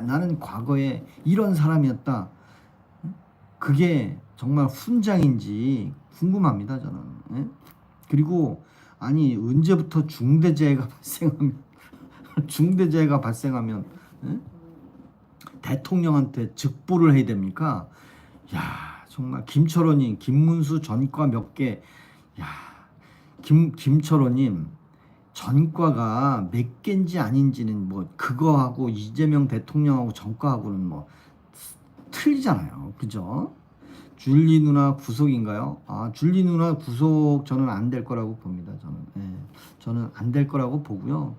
나는 과거에 이런 사람이었다. 그게 정말 훈장인지 궁금합니다, 저는. 예? 그리고 아니 언제부터 중대재해가 발생하면 중대재해가 발생하면 예? 대통령한테 직보를 해야 됩니까? 야, 정말 김철호님, 김문수 전과 몇 개, 야, 김철호님 전과가 몇 개인지 아닌지는 뭐 그거하고 이재명 대통령하고 전과하고는 뭐 틀리잖아요, 그죠? 줄리 누나 구속인가요? 아, 줄리 누나 구속 저는 안 될 거라고 봅니다. 저는 안 될 거라고 보고요.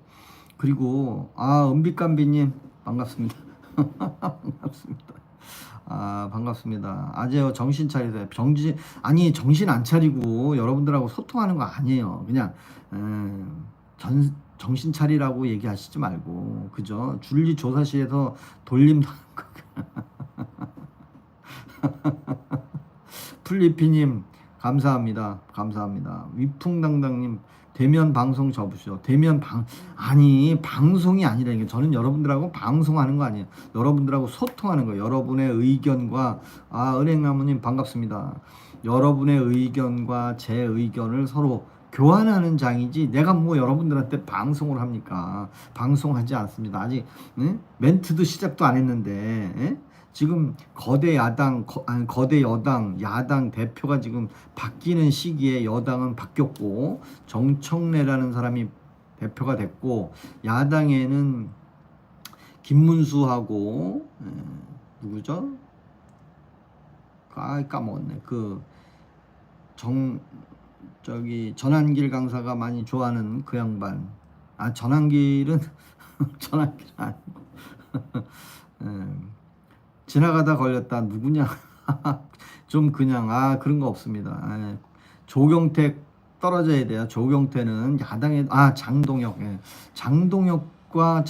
그리고 은빛감비님 반갑습니다. 반갑습니다. 반갑습니다. 아재요, 정신 차리세요. 정신 안 차리고 여러분들하고 소통하는 거 아니에요. 그냥 정신 차리라고 얘기하시지 말고, 그죠? 줄리 조사실에서 돌림 당한 거. 플리피님 감사합니다. 감사합니다. 위풍당당님 대면 방송 접으시오. 아니 방송이 아니라니까. 저는 여러분들하고 방송하는 거 아니에요. 여러분들하고 소통하는 거예요. 여러분의 의견과 은행나무님 반갑습니다. 여러분의 의견과 제 의견을 서로 교환하는 장이지 내가 뭐 여러분들한테 방송을 합니까? 방송하지 않습니다. 아직 멘트도 시작도 안 했는데 지금 거대 여당, 야당 대표가 지금 바뀌는 시기에 여당은 바뀌었고 정청래라는 사람이 대표가 됐고, 야당에는 김문수하고 누구죠? 까먹었네. 전한길 강사가 많이 좋아하는 그 양반. 전한길은 전한길 아니고 지나가다 걸렸다 누구냐. 좀 그냥 그런 거 없습니다. 조경택 떨어져야 돼요. 조경태는 야당에 장동혁. 장동혁과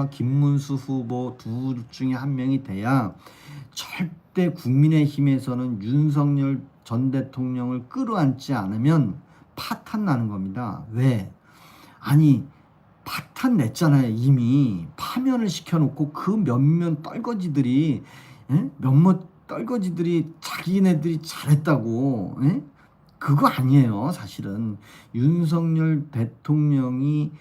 김문수 후보 둘 중에 한 명이 돼야 절대 국민의힘에서는 윤석열 전 대통령을 끌어안지 않으면 파탄 나는 겁니다. 왜? 아니 파탄 냈잖아요. 이미 파면을 시켜놓고 그 몇몇 떨거지들이 자기네들이 잘했다고. 그거 아니에요. 사실은 윤석열 대통령이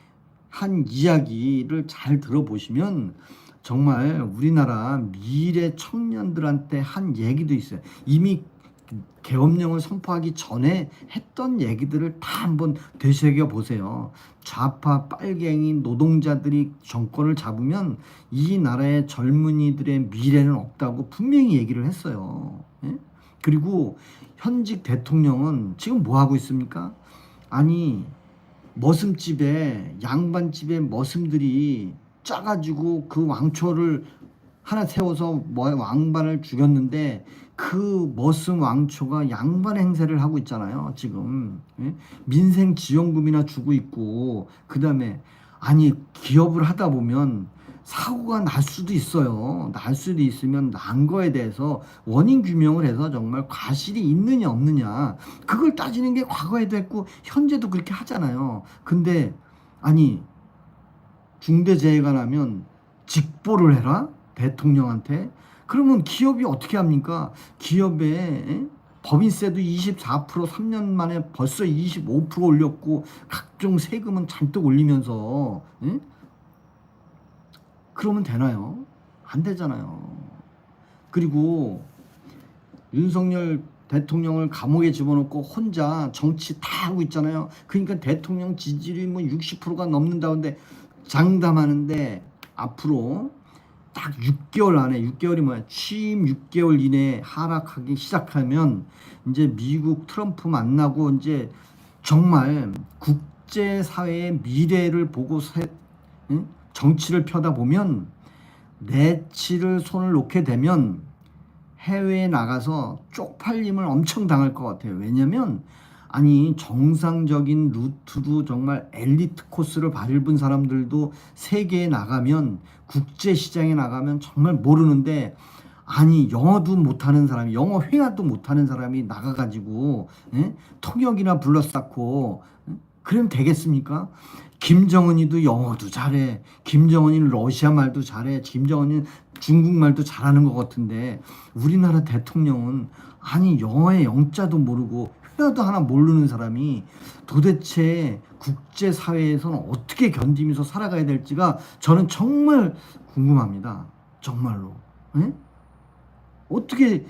한 이야기를 잘 들어보시면 정말 우리나라 미래 청년들한테 한 얘기도 있어요. 이미 계엄령을 선포하기 전에 했던 얘기들을 다 한번 되새겨 보세요. 좌파 빨갱이 노동자들이 정권을 잡으면 이 나라의 젊은이들의 미래는 없다고 분명히 얘기를 했어요. 그리고 현직 대통령은 지금 뭐 하고 있습니까? 아니 머슴집에 양반집에 머슴들이 짜가지고 그 왕초를 하나 세워서 왕반을 죽였는데 그 머슴 왕초가 양반 행세를 하고 있잖아요. 지금 민생 지원금이나 주고 있고, 그 다음에 기업을 하다 보면 사고가 날 수도 있어요. 날 수도 있으면 난 거에 대해서 원인 규명을 해서 정말 과실이 있느냐 없느냐 그걸 따지는 게 과거에도 했고 현재도 그렇게 하잖아요. 근데 중대재해가 나면 직보를 해라? 대통령한테? 그러면 기업이 어떻게 합니까? 기업에 법인세도 24% 3년 만에 벌써 25% 올렸고 각종 세금은 잔뜩 올리면서 그러면 되나요? 안 되잖아요. 그리고 윤석열 대통령을 감옥에 집어넣고 혼자 정치 다 하고 있잖아요. 그러니까 대통령 지지율이 뭐 60%가 넘는다는데 장담하는데 앞으로 딱 6개월 안에, 6개월이 뭐야? 취임 6개월 이내에 하락하기 시작하면 이제 미국 트럼프 만나고 이제 정말 국제사회의 미래를 보고 정치를 펴다 보면 내치를 손을 놓게 되면 해외에 나가서 쪽팔림을 엄청 당할 것 같아요. 왜냐면 정상적인 루트로 정말 엘리트 코스를 밟은 사람들도 세계에 나가면, 국제시장에 나가면 정말 모르는데 영어도 못하는 사람이, 영어 회화도 못하는 사람이 나가가지고 통역이나 불러쌓고 그러면 되겠습니까? 김정은이도 영어도 잘해. 김정은이는 러시아 말도 잘해. 김정은이는 중국 말도 잘하는 것 같은데 우리나라 대통령은 아니 영어의 영자도 모르고 회화도 하나 모르는 사람이 도대체 국제사회에서는 어떻게 견디면서 살아가야 될지가 저는 정말 궁금합니다. 정말로. 에? 어떻게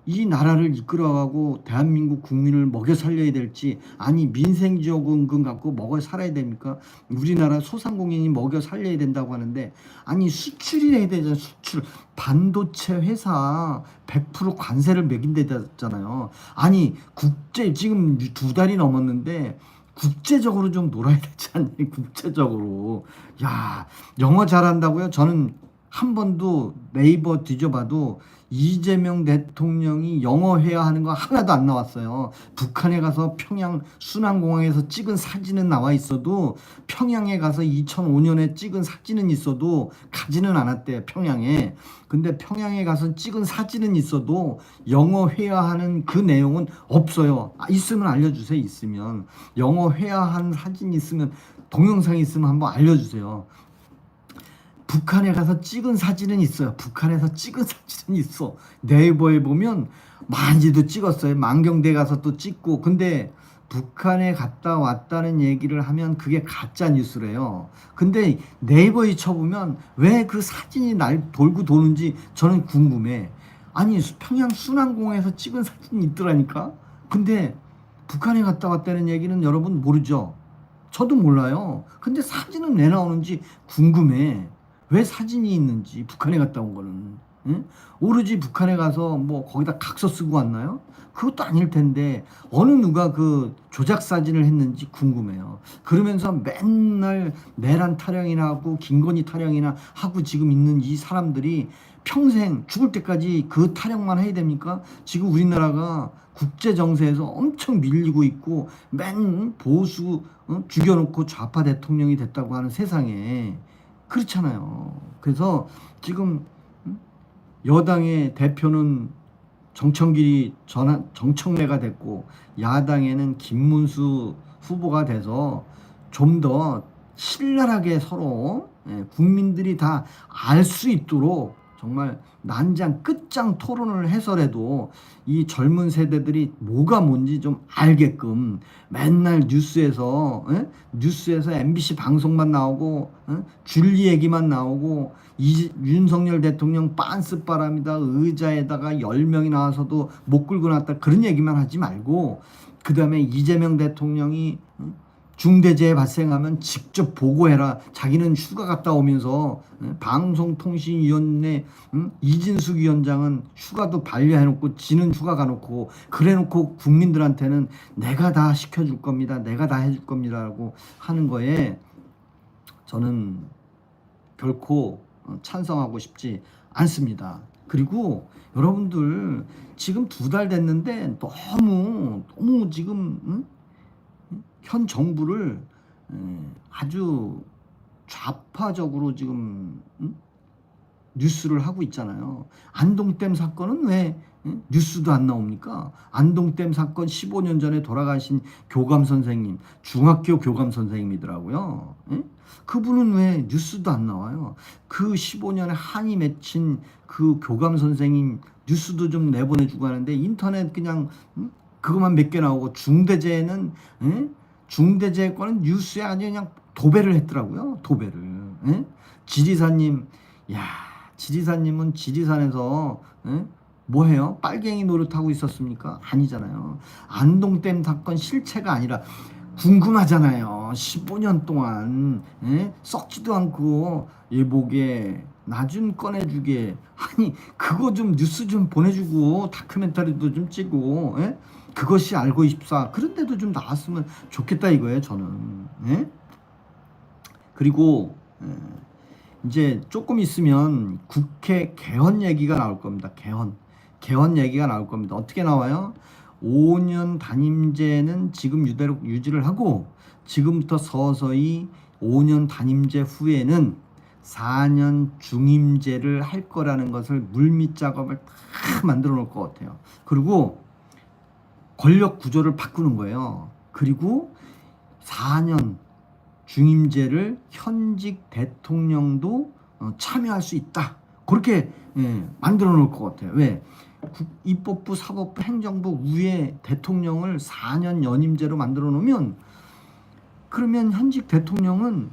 이 나라를 이끌어가고 대한민국 국민을 먹여 살려야 될지, 아니 민생지원금 갖고 먹여 살아야 됩니까? 우리나라 소상공인이 먹여 살려야 된다고 하는데 아니 수출이 해야 되잖아요. 수출. 반도체 회사 100% 관세를 매긴다잖아요. 아니 국제 지금 2달이 넘었는데 국제적으로 좀 놀아야 되지 않니? 국제적으로. 야, 영어 잘한다고요? 저는 한 번도 네이버 뒤져봐도 이재명 대통령이 영어 회화하는 거 하나도 안 나왔어요. 북한에 가서 평양 순환공항에서 찍은 사진은 나와 있어도, 평양에 가서 2005년에 찍은 사진은 있어도 가지는 않았대요, 평양에. 근데 평양에 가서 찍은 사진은 있어도 영어 회화하는 그 내용은 없어요. 있으면 알려주세요. 있으면 영어 회화한 사진 있으면, 동영상 있으면 한번 알려주세요. 북한에 가서 찍은 사진은 있어요. 북한에서 찍은 사진은 있어. 네이버에 보면 많이도 찍었어요. 만경대 가서 또 찍고. 근데 북한에 갔다 왔다는 얘기를 하면 그게 가짜 뉴스래요. 근데 네이버에 쳐보면 왜 그 사진이 날 돌고 도는지 저는 궁금해. 아니 평양 순환공항에서 찍은 사진이 있더라니까. 근데 북한에 갔다 왔다는 얘기는 여러분 모르죠? 저도 몰라요. 근데 사진은 왜 나오는지 궁금해. 왜 사진이 있는지, 북한에 갔다 온 거는. 응? 오로지 북한에 가서 뭐 거기다 각서 쓰고 왔나요? 그것도 아닐 텐데 어느 누가 그 조작 사진을 했는지 궁금해요. 그러면서 맨날 내란 타령이나 하고 김건희 타령이나 하고 지금 있는 이 사람들이 평생 죽을 때까지 그 타령만 해야 됩니까? 지금 우리나라가 국제 정세에서 엄청 밀리고 있고 맨 보수 죽여놓고 좌파 대통령이 됐다고 하는 세상에 그렇잖아요. 그래서 지금 여당의 대표는 정청길이 정청래가 됐고 야당에는 김문수 후보가 돼서 좀 더 신랄하게 서로 국민들이 다 알 수 있도록 정말 난장 끝장 토론을 해서라도 이 젊은 세대들이 뭐가 뭔지 좀 알게끔 맨날 뉴스에서 MBC 방송만 나오고 줄리 얘기만 나오고 윤석열 대통령 빤스바람이다 의자에다가 10명이 나와서도 못 끌고 났다 그런 얘기만 하지 말고, 그 다음에 이재명 대통령이 중대재해 발생하면 직접 보고해라. 자기는 휴가 갔다 오면서 방송통신위원회 이진숙 위원장은 휴가도 반려해놓고 지는 휴가 가놓고 그래놓고 국민들한테는 내가 다 시켜줄 겁니다. 내가 다 해줄 겁니다. 라고 하는 거에 저는 결코 찬성하고 싶지 않습니다. 그리고 여러분들 지금 2달 됐는데 너무 지금 현 정부를 아주 좌파적으로 지금 뉴스를 하고 있잖아요. 안동댐 사건은 왜 뉴스도 안 나옵니까? 안동댐 사건 15년 전에 돌아가신 교감 선생님, 중학교 교감 선생님이더라고요. 그분은 왜 뉴스도 안 나와요? 그 15년에 한이 맺힌 그 교감 선생님 뉴스도 좀 내보내주고 하는데 인터넷 그냥 그것만 몇 개 나오고, 중대재해는 중대재해권은 뉴스에 아주 그냥 도배를 했더라고요. 도배를. 지리사님, 야, 지리사님은 지리산에서 뭐 해요? 빨갱이 노릇하고 있었습니까? 아니잖아요. 안동댐 사건 실체가 아니라 궁금하잖아요. 15년 동안 썩지도 않고 예복에 나중 꺼내주게, 아니 그거 좀 뉴스 좀 보내주고 다큐멘터리도 좀 찍고 그것이 알고 싶사 그런데도 좀 나왔으면 좋겠다 이거예요 저는. 그리고 이제 조금 있으면 국회 개헌 얘기가 나올 겁니다. 개헌 얘기가 나올 겁니다. 어떻게 나와요? 5년 단임제는 지금 이대로 유지를 하고 지금부터 서서히 5년 단임제 후에는 4년 중임제를 할 거라는 것을 물밑 작업을 다 만들어 놓을 것 같아요. 그리고 권력 구조를 바꾸는 거예요. 그리고 4년 중임제를 현직 대통령도 참여할 수 있다. 그렇게 만들어 놓을 것 같아요. 왜? 입법부, 사법부, 행정부 위에 대통령을 4년 연임제로 만들어 놓으면, 그러면 현직 대통령은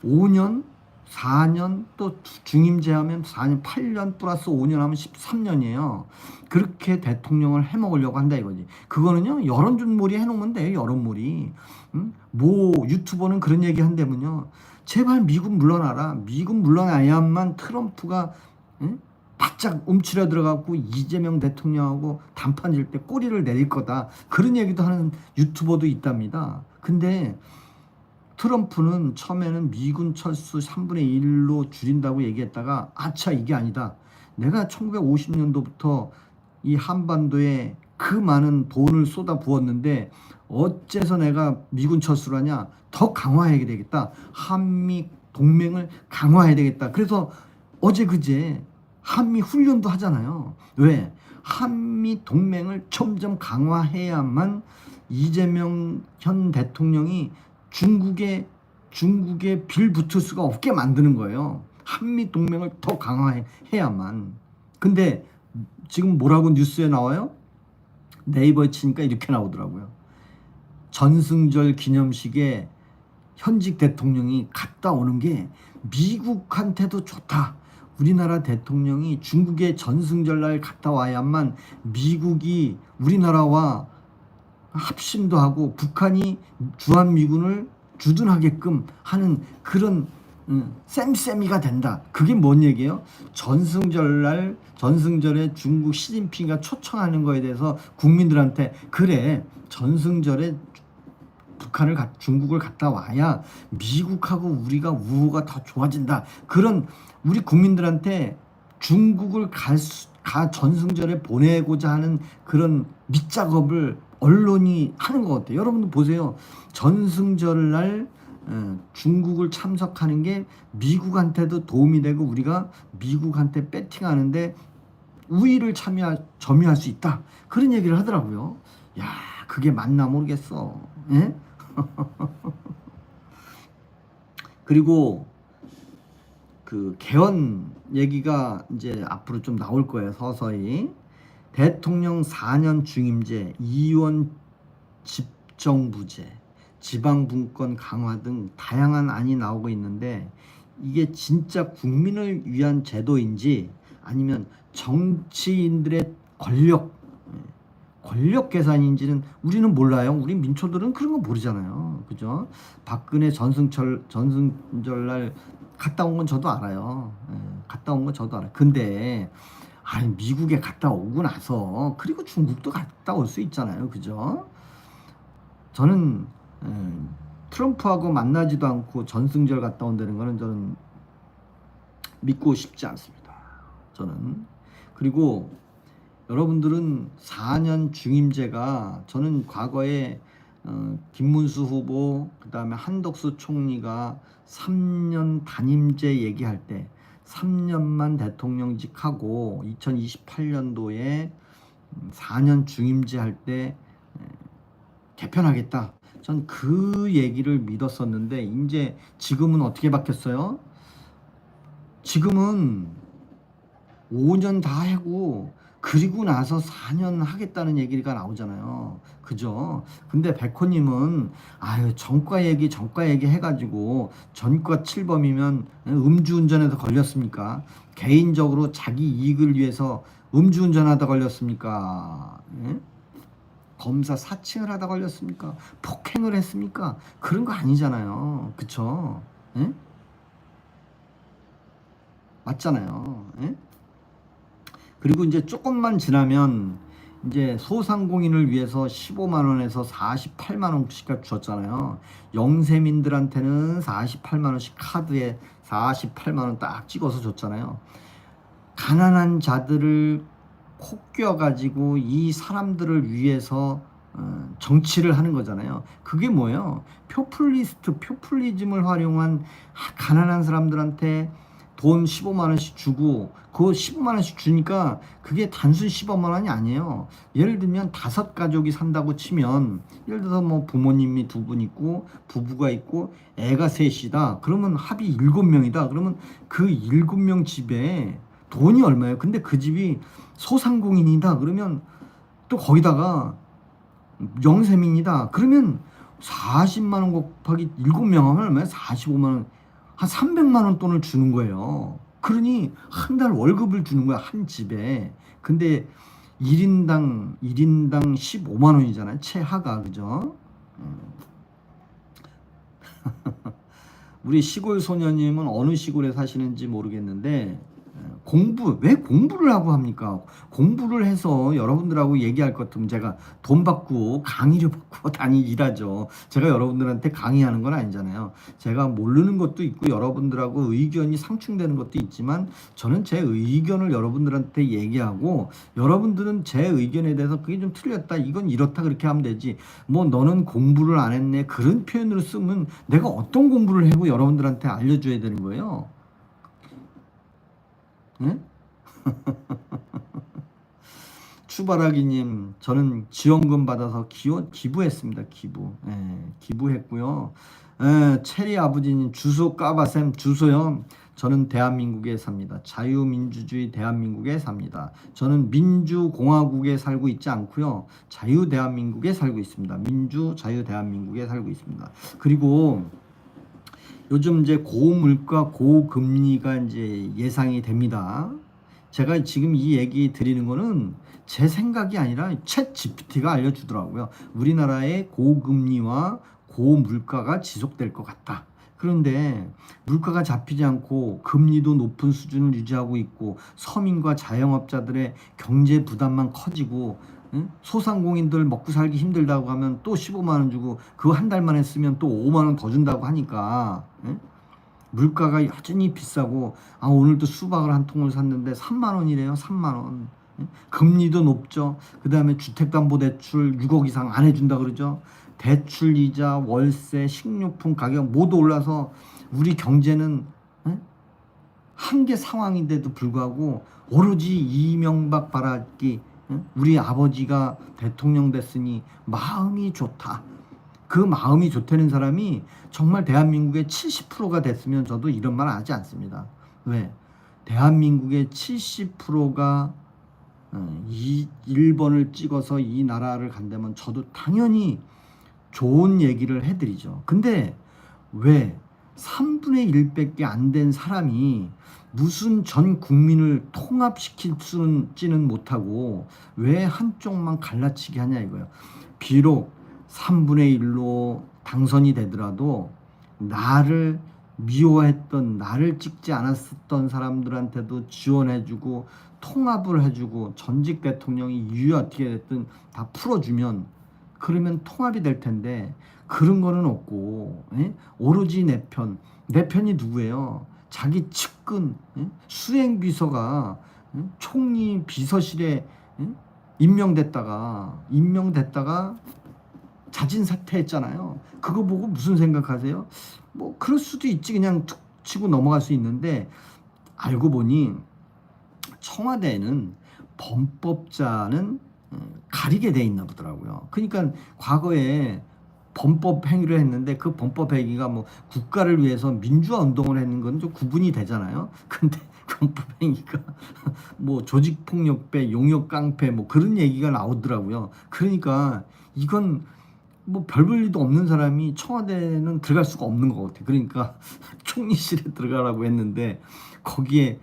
5년, 4년, 또 중임제 하면 4년, 8년 플러스 5년 하면 13년이에요. 그렇게 대통령을 해먹으려고 한다 이거지. 그거는요, 여론몰이 해놓으면 돼요, 여론몰이. 뭐 유튜버는 그런 얘기 한다면요, 제발 미국 물러나라. 미국 물러나야만 트럼프가 바짝 움츠려 들어가고 이재명 대통령하고 단판질 때 꼬리를 내릴 거다. 그런 얘기도 하는 유튜버도 있답니다. 근데 트럼프는 처음에는 미군 철수 3분의 1로 줄인다고 얘기했다가, 아차, 이게 아니다. 내가 1950년도부터 이 한반도에 그 많은 돈을 쏟아 부었는데 어째서 내가 미군 철수를 하냐? 더 강화해야 되겠다. 한미 동맹을 강화해야 되겠다. 그래서 어제 그제 한미 훈련도 하잖아요. 왜? 한미 동맹을 점점 강화해야만 이재명 현 대통령이 중국에 빌 붙을 수가 없게 만드는 거예요. 한미 동맹을 더 강화해야만. 근데 지금 뭐라고 뉴스에 나와요? 네이버에 치니까 이렇게 나오더라고요. 전승절 기념식에 현직 대통령이 갔다 오는 게 미국한테도 좋다. 우리나라 대통령이 중국의 전승절날 갔다 와야만 미국이 우리나라와 합심도 하고 북한이 주한미군을 주둔하게끔 하는 그런 쌤쌤이가 된다. 그게 뭔 얘기예요? 전승절에 중국 시진핑이가 초청하는 거에 대해서 국민들한테, 그래, 전승절에 중국을 갔다 와야 미국하고 우리가 우호가 더 좋아진다. 그런 우리 국민들한테 중국을 전승절에 보내고자 하는 그런 밑작업을 언론이 하는 것 같아요. 여러분들 보세요. 전승절날 중국을 참석하는 게 미국한테도 도움이 되고 우리가 미국한테 배팅하는데 우위를 점유할 수 있다. 그런 얘기를 하더라고요. 야, 그게 맞나 모르겠어. 예? 그리고 그 개헌 얘기가 이제 앞으로 좀 나올 거예요. 서서히. 대통령 4년 중임제, 이원 집정부제, 지방분권 강화 등 다양한 안이 나오고 있는데, 이게 진짜 국민을 위한 제도인지 아니면 정치인들의 권력 계산인지는 우리는 몰라요. 우리 민초들은 그런 거 모르잖아요. 그죠? 박근혜 전승절날 갔다 온 건 저도 알아요. 갔다 온 건 저도 알아요. 근데 미국에 갔다 오고 나서 그리고 중국도 갔다 올 수 있잖아요. 그죠? 저는 트럼프하고 만나지도 않고 전승절 갔다 온다는 거는 저는 믿고 싶지 않습니다. 저는. 그리고 여러분들은 4년 중임제가, 저는 과거에 김문수 후보, 그 다음에 한덕수 총리가 3년 단임제 얘기할 때 3년만 대통령직 하고 2028년도에 4년 중임제 할 때 개편하겠다. 전 그 얘기를 믿었었는데, 이제 지금은 어떻게 바뀌었어요? 지금은 5년 다 하고 그리고 나서 4년 하겠다는 얘기가 나오잖아요. 그죠? 근데 백호님은 전과 얘기 해가지고 전과 7범이면 음주운전해서 걸렸습니까? 개인적으로 자기 이익을 위해서 음주운전하다 걸렸습니까? 예? 검사 사칭을 하다 걸렸습니까? 폭행을 했습니까? 그런 거 아니잖아요. 그쵸? 예? 맞잖아요. 예? 그리고 이제 조금만 지나면 이제 소상공인을 위해서 15만 원에서 48만 원씩 줬잖아요. 영세민들한테는 48만 원씩 카드에 48만 원 딱 찍어서 줬잖아요. 가난한 자들을 코 껴가지고 이 사람들을 위해서 정치를 하는 거잖아요. 그게 뭐예요? 포퓰리즘을 활용한 가난한 사람들한테 돈 15만 원씩 주고 그 15만 원씩 주니까 그게 단순 15만 원이 아니에요. 예를 들면 5가족이 산다고 치면 예를 들어서 뭐 부모님이 2분 있고 부부가 있고 애가 3이다. 그러면 합이 7명이다. 그러면 그 7명 집에 돈이 얼마예요? 근데 그 집이 소상공인이다. 그러면 또 거기다가 영세민이다. 그러면 40만 원 곱하기 7명 하면 얼마야? 45만 원. 한 300만 원 돈을 주는 거예요. 그러니 한 달 월급을 주는 거야, 한 집에. 근데 1인당 15만 원이잖아요. 최하가. 그죠? 우리 시골 소녀님은 어느 시골에 사시는지 모르겠는데 왜 공부를 하고 합니까? 공부를 해서 여러분들하고 얘기할 것 같으면 제가 돈 받고 강의료 받고 일하죠. 제가 여러분들한테 강의하는 건 아니잖아요. 제가 모르는 것도 있고 여러분들하고 의견이 상충되는 것도 있지만 저는 제 의견을 여러분들한테 얘기하고 여러분들은 제 의견에 대해서 그게 좀 틀렸다, 이건 이렇다, 그렇게 하면 되지. 뭐 너는 공부를 안 했네, 그런 표현으로 쓰면 내가 어떤 공부를 하고 여러분들한테 알려줘야 되는 거예요. 네? 추바라기님, 저는 지원금 받아서 기부했습니다. 기부했고요. 체리 아버지님, 주소 까바쌤, 주소요. 저는 대한민국에 삽니다. 자유민주주의 대한민국에 삽니다. 저는 민주공화국에 살고 있지 않고요. 자유대한민국에 살고 있습니다. 자유 대한민국에 살고 있습니다. 그리고 요즘 이제 고물가, 고금리가 이제 예상이 됩니다. 제가 지금 이 얘기 드리는 거는 제 생각이 아니라 챗 GPT가 알려주더라고요. 우리나라의 고금리와 고물가가 지속될 것 같다. 그런데 물가가 잡히지 않고 금리도 높은 수준을 유지하고 있고 서민과 자영업자들의 경제 부담만 커지고 소상공인들 먹고 살기 힘들다고 하면 또 15만 원 주고 그거 한 달 만에 쓰면 또 5만 원 더 준다고 하니까 물가가 여전히 비싸고 오늘도 수박을 한 통을 샀는데 3만 원이래요. 3만 원. 금리도 높죠. 그 다음에 주택담보대출 6억 이상 안 해준다 그러죠. 대출 이자, 월세, 식료품 가격 모두 올라서 우리 경제는 한계 상황인데도 불구하고 오로지 이명박 바라기 우리 아버지가 대통령 됐으니 마음이 좋다. 그 마음이 좋다는 사람이 정말 대한민국의 70%가 됐으면 저도 이런 말 하지 않습니다. 왜? 대한민국의 70%가 1번을 찍어서 이 나라를 간다면 저도 당연히 좋은 얘기를 해드리죠. 근데 왜 3분의 1밖에 안 된 사람이 무슨 전 국민을 통합시키지는 못하고 왜 한쪽만 갈라치기 하냐 이거예요. 비록 3분의 1로 당선이 되더라도 나를 미워했던, 나를 찍지 않았었던 사람들한테도 지원해주고 통합을 해주고 전직 대통령이 이유 어떻게 됐든 다 풀어주면 그러면 통합이 될 텐데 그런 거는 없고 오로지 내 편이 누구예요? 자기 측근 수행비서가 총리 비서실에 임명됐다가 자진 사퇴했잖아요. 그거 보고 무슨 생각하세요? 뭐 그럴 수도 있지, 그냥 툭 치고 넘어갈 수 있는데 알고 보니 청와대에는 범법자는 가리게 돼 있나 보더라고요. 그러니까 과거에 범법 행위를 했는데 그 범법 행위가 뭐 국가를 위해서 민주화 운동을 했는 건 좀 구분이 되잖아요. 근데 범법 행위가 뭐 조직폭력배, 용역깡패 뭐 그런 얘기가 나오더라고요. 그러니까 이건 뭐 별 볼 일도 없는 사람이 청와대는 들어갈 수가 없는 것 같아. 그러니까 총리실에 들어가라고 했는데 거기에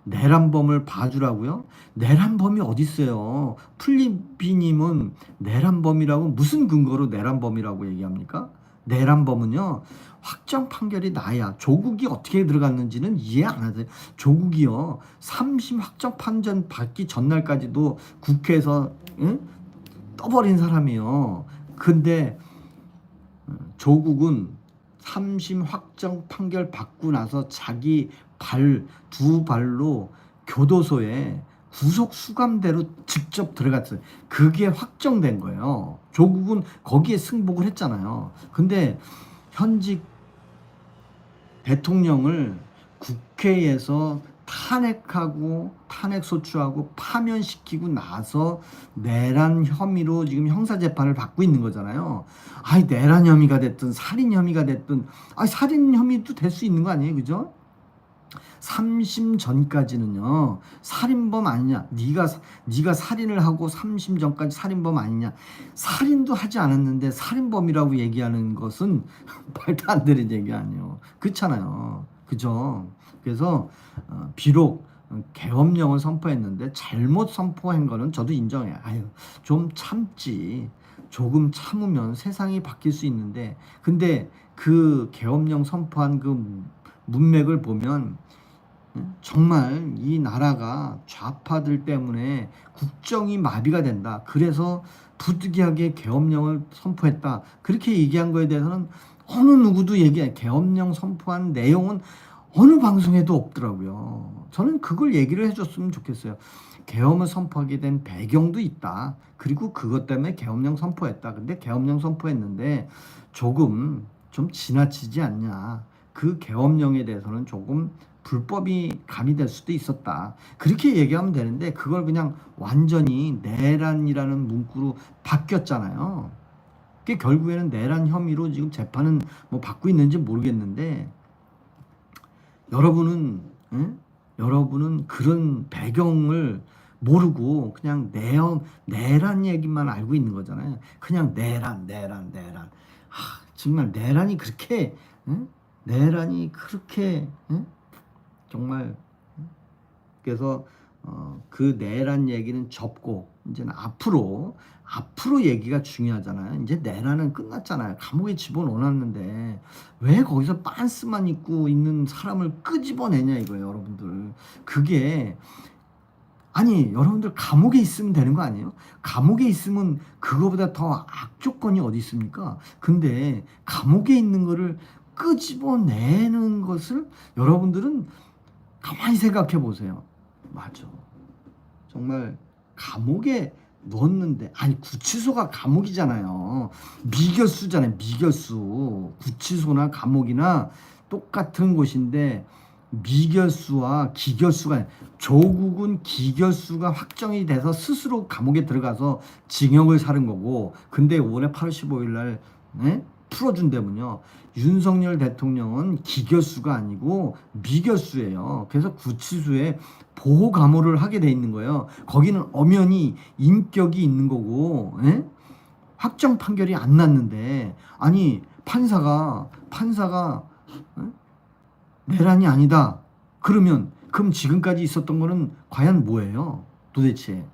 내란범을 봐주라고요? 내란범이 어디 있어요? 플리비님은 내란범이라고 무슨 근거로 내란범이라고 얘기합니까? 내란범은요, 확정 판결이 나야. 조국이 어떻게 들어갔는지는 이해 안 하세요. 조국이요, 3심 확정 판결 받기 전날까지도 국회에서 떠버린 사람이에요. 근데 조국은 3심 확정 판결 받고 나서 자기 두 발로 교도소에 구속 수감대로 직접 들어갔어요. 그게 확정된 거예요. 조국은 거기에 승복을 했잖아요. 근데 현직 대통령을 국회에서 탄핵하고 탄핵 소추하고 파면시키고 나서 내란 혐의로 지금 형사재판을 받고 있는 거잖아요. 아이, 내란 혐의가 됐든 살인 혐의가 됐든, 살인 혐의도 될 수 있는 거 아니에요, 그죠? 3심 전까지는요, 살인범 아니냐, 네가 살인을 하고 3심 전까지 살인범 아니냐, 살인도 하지 않았는데 살인범이라고 얘기하는 것은 말도 안 되는 얘기 아니에요. 그렇잖아요, 그죠? 그래서 비록 계엄령을 선포했는데 잘못 선포한 거는 저도 인정해요. 아유, 좀 참지. 조금 참으면 세상이 바뀔 수 있는데, 근데 그 계엄령 선포한 그 문맥을 보면 정말 이 나라가 좌파들 때문에 국정이 마비가 된다. 그래서 부득이하게 계엄령을 선포했다. 그렇게 얘기한 거에 대해서는 어느 누구도 계엄령 선포한 내용은 어느 방송에도 없더라고요. 저는 그걸 얘기를 해줬으면 좋겠어요. 계엄을 선포하게 된 배경도 있다. 그리고 그것 때문에 계엄령 선포했다. 근데 계엄령 선포했는데 조금 좀 지나치지 않냐. 그 계엄령에 대해서는 조금 불법이 가미될 수도 있었다. 그렇게 얘기하면 되는데 그걸 그냥 완전히 내란이라는 문구로 바뀌었잖아요. 그게 결국에는 내란 혐의로 지금 재판은 뭐 받고 있는지 모르겠는데, 여러분은 여러분은 그런 배경을 모르고 그냥 내란 얘기만 알고 있는 거잖아요. 그냥 내란. 정말 내란이 그렇게 정말. 그래서 그 내란 얘기는 접고 이제는 앞으로 얘기가 중요하잖아요. 이제 내란은 끝났잖아요. 감옥에 집어넣어놨는데 왜 거기서 빤스만 입고 있는 사람을 끄집어내냐 이거예요, 여러분들. 그게 여러분들 감옥에 있으면 되는 거 아니에요? 감옥에 있으면 그거보다 더 악조건이 어디 있습니까? 근데 감옥에 있는 거를 끄집어내는 것을 여러분들은 가만히 생각해 보세요. 맞아. 정말 감옥에 넣었는데, 구치소가 감옥이잖아요. 미결수잖아요. 미결수. 구치소나 감옥이나 똑같은 곳인데 미결수와 기결수가, 조국은 기결수가 확정이 돼서 스스로 감옥에 들어가서 징역을 사는 거고, 근데 올해 8월 15일 날 풀어준다면요. 윤석열 대통령은 기결수가 아니고 미결수예요. 그래서 구치소에 보호 감호를 하게 돼 있는 거예요. 거기는 엄연히 인격이 있는 거고, 확정 판결이 안 났는데, 판사가 내란이 아니다. 그럼 지금까지 있었던 거는 과연 뭐예요? 도대체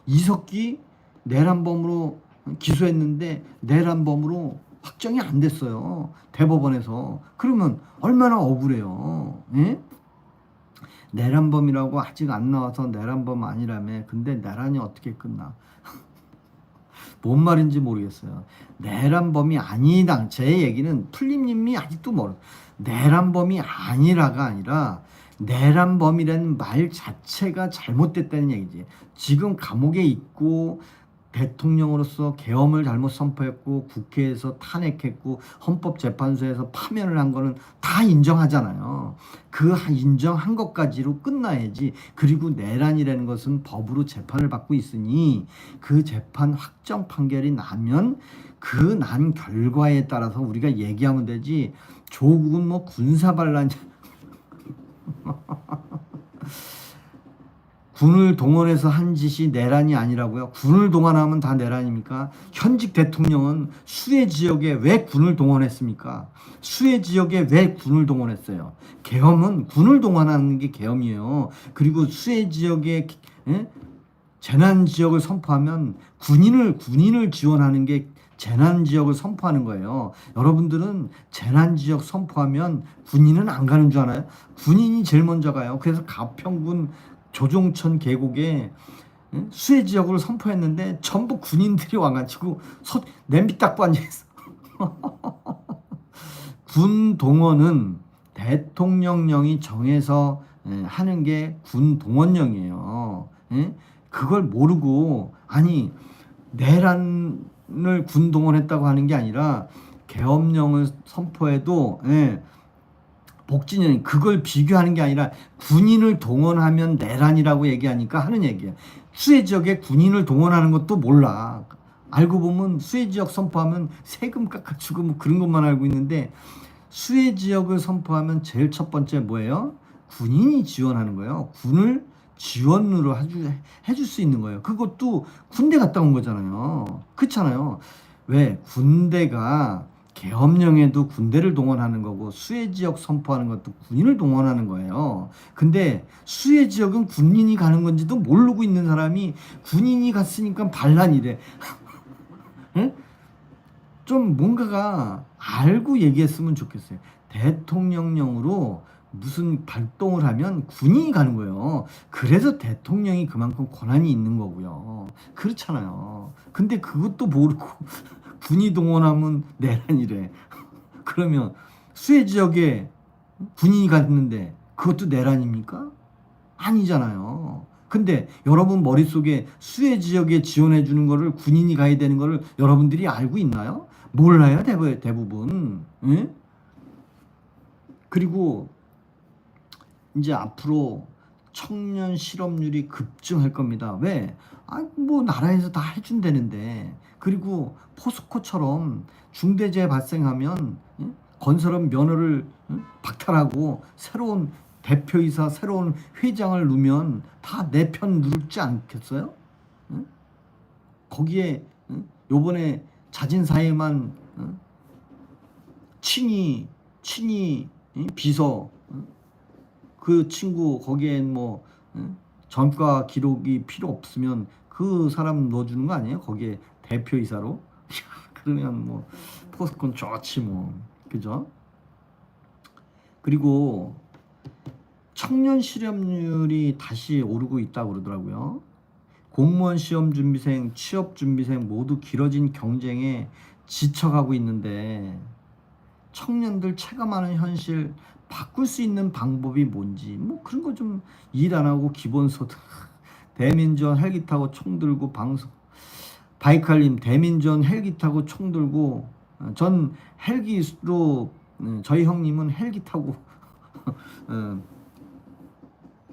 이석기 내란범으로 기소했는데 내란범으로 확정이 안 됐어요. 대법원에서. 그러면 얼마나 억울해요. 내란범이라고 아직 안 나와서 내란범 아니라며. 근데 내란이 어떻게 끝나? 뭔 말인지 모르겠어요. 내란범이 아니다. 제 얘기는 풀림님이 아직도 내란범이 아니라가 아니라 내란범이라는 말 자체가 잘못됐다는 얘기지. 지금 감옥에 있고 대통령으로서 계엄을 잘못 선포했고 국회에서 탄핵했고 헌법재판소에서 파면을 한 거는 다 인정하잖아요. 그 인정한 것까지로 끝나야지. 그리고 내란이라는 것은 법으로 재판을 받고 있으니 그 재판 확정 판결이 나면 그 난 결과에 따라서 우리가 얘기하면 되지. 조국은 뭐 군사반란 군을 동원해서 한 짓이 내란이 아니라고요? 군을 동원하면 다 내란입니까? 현직 대통령은 수해 지역에 왜 군을 동원했습니까? 수해 지역에 왜 군을 동원했어요? 계엄은 군을 동원하는 게 계엄이에요. 그리고 수해 지역에 재난 지역을 선포하면 군인을 지원하는 게 재난 지역을 선포하는 거예요. 여러분들은 재난 지역 선포하면 군인은 안 가는 줄 알아요? 군인이 제일 먼저 가요. 그래서 가평군 조종천 계곡에 수해 지역을 선포했는데 전부 군인들이 와가지고 냄비 닦고 앉아있어. 군 동원은 대통령령이 정해서 하는 게 군 동원령이에요. 그걸 모르고 내란을 군 동원했다고 하는 게 아니라 계엄령을 선포해도 복진영이 그걸 비교하는 게 아니라 군인을 동원하면 내란이라고 얘기하니까 하는 얘기야. 수해 지역에 군인을 동원하는 것도 몰라. 알고 보면 수해 지역 선포하면 세금 깎아주고 뭐 그런 것만 알고 있는데, 수해 지역을 선포하면 제일 첫 번째 뭐예요? 군인이 지원하는 거예요. 군을 지원으로 해줄 수 있는 거예요. 그것도 군대 갔다 온 거잖아요. 그렇잖아요. 왜? 군대가 계엄령에도 군대를 동원하는 거고 수해 지역 선포하는 것도 군인을 동원하는 거예요. 근데 수해 지역은 군인이 가는 건지도 모르고 있는 사람이 군인이 갔으니까 반란이래. 응? 좀 뭔가가 알고 얘기했으면 좋겠어요. 대통령령으로 무슨 발동을 하면 군인이 가는 거예요. 그래서 대통령이 그만큼 권한이 있는 거고요. 그렇잖아요. 근데 그것도 모르고 군이 동원하면 내란이래. 그러면 수해 지역에 군인이 갔는데 그것도 내란입니까? 아니잖아요. 근데 여러분 머릿속에 수해 지역에 지원해 주는 거를 군인이 가야 되는 거를 여러분들이 알고 있나요? 몰라요, 대부분. 응? 그리고 이제 앞으로 청년 실업률이 급증할 겁니다. 왜? 뭐 나라에서 다 해준다는데. 그리고 포스코처럼 중대재해 발생하면 건설업 면허를 박탈하고 새로운 대표이사, 새로운 회장을 누면 다 내 편 누르지 않겠어요? 거기에 요번에 자진사회만 친이 비서, 그 친구 거기엔 뭐 전과 기록이 필요 없으면 그 사람 넣어주는 거 아니에요? 거기에 대표이사로? 그러면 뭐 포스콘 좋지 뭐. 그죠? 그리고 청년 실업률이 다시 오르고 있다고 그러더라고요. 공무원 시험 준비생, 취업 준비생 모두 길어진 경쟁에 지쳐가고 있는데, 청년들 체감하는 현실 바꿀 수 있는 방법이 뭔지 뭐 그런 거 좀 일 안 하고 기본소득, 대민전 헬기 타고 총 들고 방송, 바이칼님 대민전 헬기 타고 총 들고, 전 헬기로, 저희 형님은 헬기 타고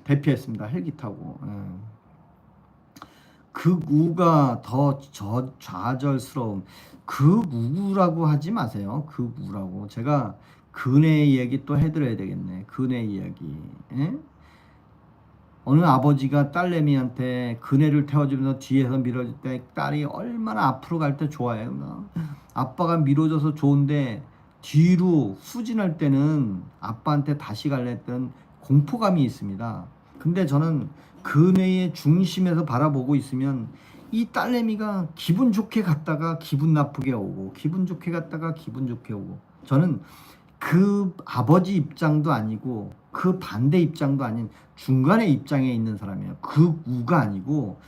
대피했습니다. 헬기 타고. 극우가 더 좌절스러움. 극우라고 하지 마세요. 극우라고. 제가 근혜 이야기 또 해드려야 되겠네. 근혜 이야기. 에? 어느 아버지가 딸내미한테 그네를 태워주면서 뒤에서 밀어줄 때 딸이 얼마나 앞으로 갈 때 좋아해요. 아빠가 밀어줘서 좋은데 뒤로 후진할 때는 아빠한테 다시 갈래 했던 공포감이 있습니다. 근데 저는 그네의 중심에서 바라보고 있으면 이 딸내미가 기분 좋게 갔다가 기분 나쁘게 오고, 기분 좋게 갔다가 기분 좋게 오고, 저는 그 아버지 입장도 아니고 그 반대 입장도 아닌 중간의 입장에 있는 사람이에요. 극우가 아니고,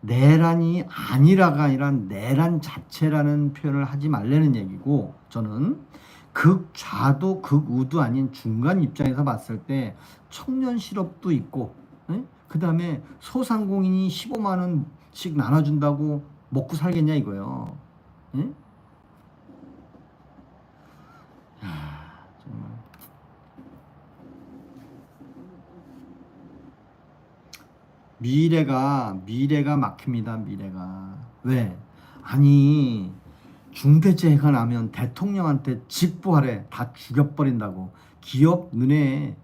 내란이 아니라가 아니라 내란 자체라는 표현을 하지 말라는 얘기고, 저는 극좌도 극우도 아닌 중간 입장에서 봤을 때 청년 실업도 있고, 그 다음에 소상공인이 15만 원씩 나눠준다고 먹고 살겠냐 이거예요. 응? 정말. 미래가 막힙니다. 미래가. 왜? 아니, 중대재해가 나면 대통령한테 직보하래. 다 죽여버린다고. 기업 눈에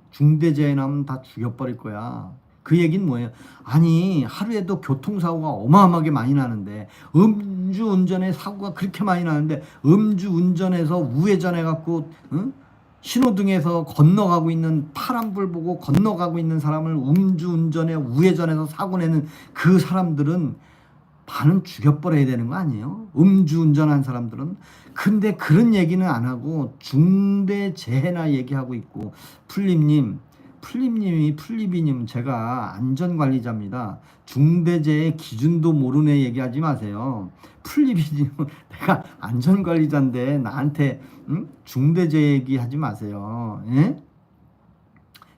중대재해 나면 다 죽여버릴 거야. 그 얘기는 뭐예요? 아니, 하루에도 교통사고가 어마어마하게 많이 나는데, 음주운전에 사고가 그렇게 많이 나는데, 음주운전해서 우회전해갖고 신호등에서 건너가고 있는, 파란불 보고 건너가고 있는 사람을 음주운전에 우회전해서 사고 내는 그 사람들은 반은 죽여버려야 되는 거 아니에요? 음주운전한 사람들은. 근데 그런 얘기는 안 하고 중대재해나 얘기하고 있고. 풀립이님, 제가 안전관리자입니다. 중대재해 기준도 모르네 얘기하지 마세요. 풀립이님은 내가 안전관리자인데 나한테 중대재해 얘기하지 마세요. 예?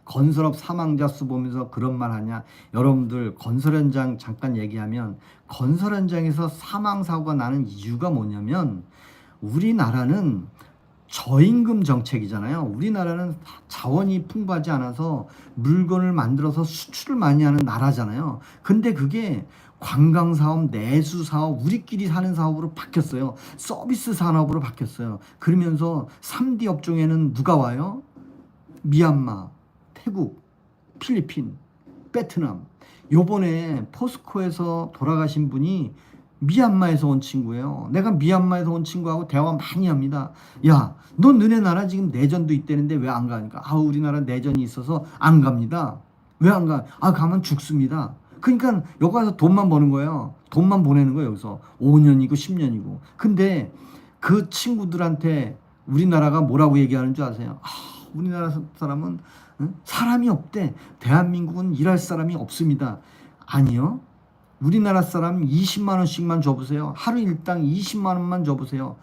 건설업 사망자 수 보면서 그런 말 하냐? 여러분들 건설 현장 잠깐 얘기하면, 건설 현장에서 사망 사고가 나는 이유가 뭐냐면, 우리나라는 저임금 정책이잖아요. 우리나라는 자원이 풍부하지 않아서 물건을 만들어서 수출을 많이 하는 나라잖아요. 근데 그게 관광사업, 내수사업, 우리끼리 사는 사업으로 바뀌었어요. 서비스 산업으로 바뀌었어요. 그러면서 3D 업종에는 누가 와요? 미얀마, 태국, 필리핀, 베트남. 요번에 포스코에서 돌아가신 분이 미얀마에서 온 친구예요. 내가 미얀마에서 온 친구하고 대화 많이 합니다. 야, 너 너네 나라 지금 내전도 있다는데 왜 안 가니까? 아, 우리나라 내전이 있어서 안 갑니다. 왜 안 가? 아, 가면 죽습니다. 그러니까 여기 가서 돈만 버는 거예요. 돈만 보내는 거예요. 여기서 5년이고 10년이고. 근데 그 친구들한테 우리나라가 뭐라고 얘기하는 줄 아세요? 아, 우리나라 사람은 사람이 없대. 대한민국은 일할 사람이 없습니다. 아니요. 우리나라 사람 20만 원씩만 줘보세요. 하루 일당 20만 원만 줘보세요.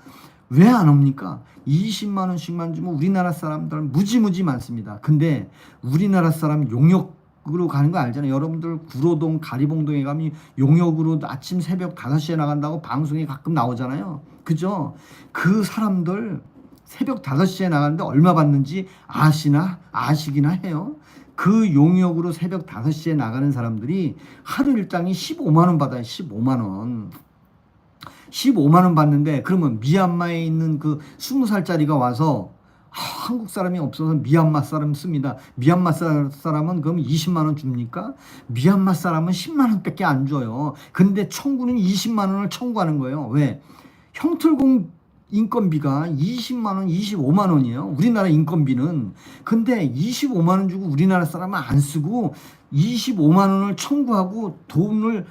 왜 안 옵니까? 20만 원씩만 주면 우리나라 사람들은 무지무지 많습니다. 근데 우리나라 사람 용역으로 가는 거 알잖아요. 여러분들 구로동, 가리봉동에 가면 용역으로 아침 새벽 5시에 나간다고 방송에 가끔 나오잖아요. 그죠? 그 사람들 새벽 5시에 나가는데 얼마 받는지 아시기나 해요? 그 용역으로 새벽 5시에 나가는 사람들이 하루 일당이 15만 원 받아요. 15만 원. 15만 원 받는데 그러면 미얀마에 있는 그 20살짜리가 와서 한국 사람이 없어서 미얀마 사람 씁니다. 미얀마 사람은 그럼 20만 원 줍니까? 미얀마 사람은 10만 원밖에 안 줘요. 근데 청구는 20만 원을 청구하는 거예요. 왜? 형틀공 인건비가 20만 원, 25만 원이에요. 우리나라 인건비는. 근데 25만 원 주고 우리나라 사람은 안 쓰고 25만 원을 청구하고 돈을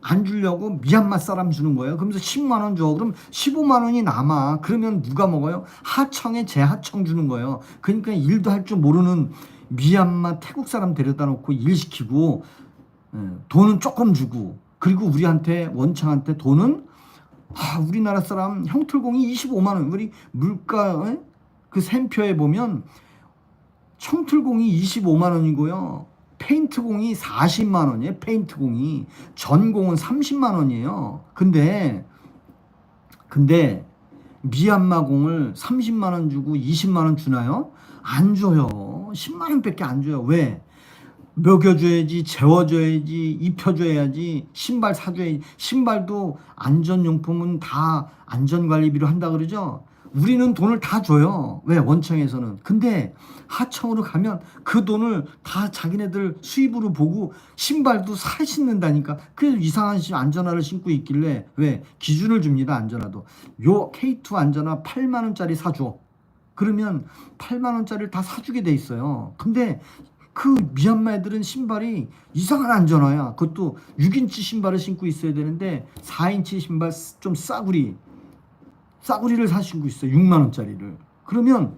안 주려고 미얀마 사람 주는 거예요. 그러면서 10만 원 줘. 그럼 15만 원이 남아. 그러면 누가 먹어요? 하청에 재하청 주는 거예요. 그러니까 일도 할 줄 모르는 미얀마, 태국 사람 데려다 놓고 일 시키고 돈은 조금 주고 그리고 우리한테 원청한테 돈은 우리나라 사람 형틀공이 25만 원. 우리 물가 그 샘표에 보면 형틀공이 25만 원이고요. 페인트공이 40만 원이에요. 페인트공이. 전공은 30만 원이에요. 근데 미얀마 공을 30만 원 주고 20만 원 주나요? 안 줘요. 10만 원밖에 안 줘요. 왜? 먹여줘야지, 재워줘야지, 입혀줘야지, 신발 사줘야지. 신발도 안전용품은 다 안전관리비로 한다 그러죠. 우리는 돈을 다 줘요. 왜? 원청에서는. 근데 하청으로 가면 그 돈을 다 자기네들 수입으로 보고 신발도 사 신는다니까. 그래서 이상한 안전화를 신고 있길래 왜? 기준을 줍니다. 안전화도. 요 K2 안전화 8만 원짜리 사줘. 그러면 8만 원짜리를 다 사주게 돼 있어요. 근데 그 미얀마 애들은 신발이 이상한 안전화야. 그것도 6인치 신발을 신고 있어야 되는데 4인치 신발 좀 싸구리를 사 신고 있어요. 6만 원짜리를. 그러면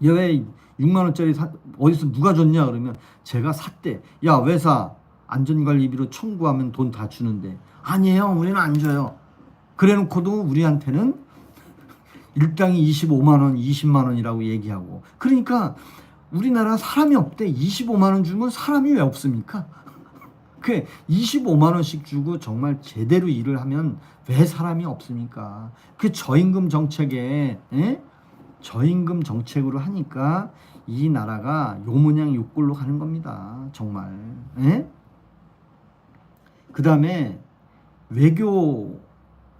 얘 왜 6만 원짜리 어디서 누가 줬냐 그러면 제가 샀대. 야, 왜 사? 안전관리비로 청구하면 돈 다 주는데. 아니에요. 우리는 안 줘요. 그래놓고도 우리한테는 일당이 25만 원, 20만 원이라고 얘기하고. 그러니까 우리나라 사람이 없대. 25만 원 주면 사람이 왜 없습니까? 그 25만 원씩 주고 정말 제대로 일을 하면 왜 사람이 없습니까? 그 저임금 정책에 저임금 정책으로 하니까 이 나라가 요 모양 요 꼴로 가는 겁니다. 정말. 그 다음에 외교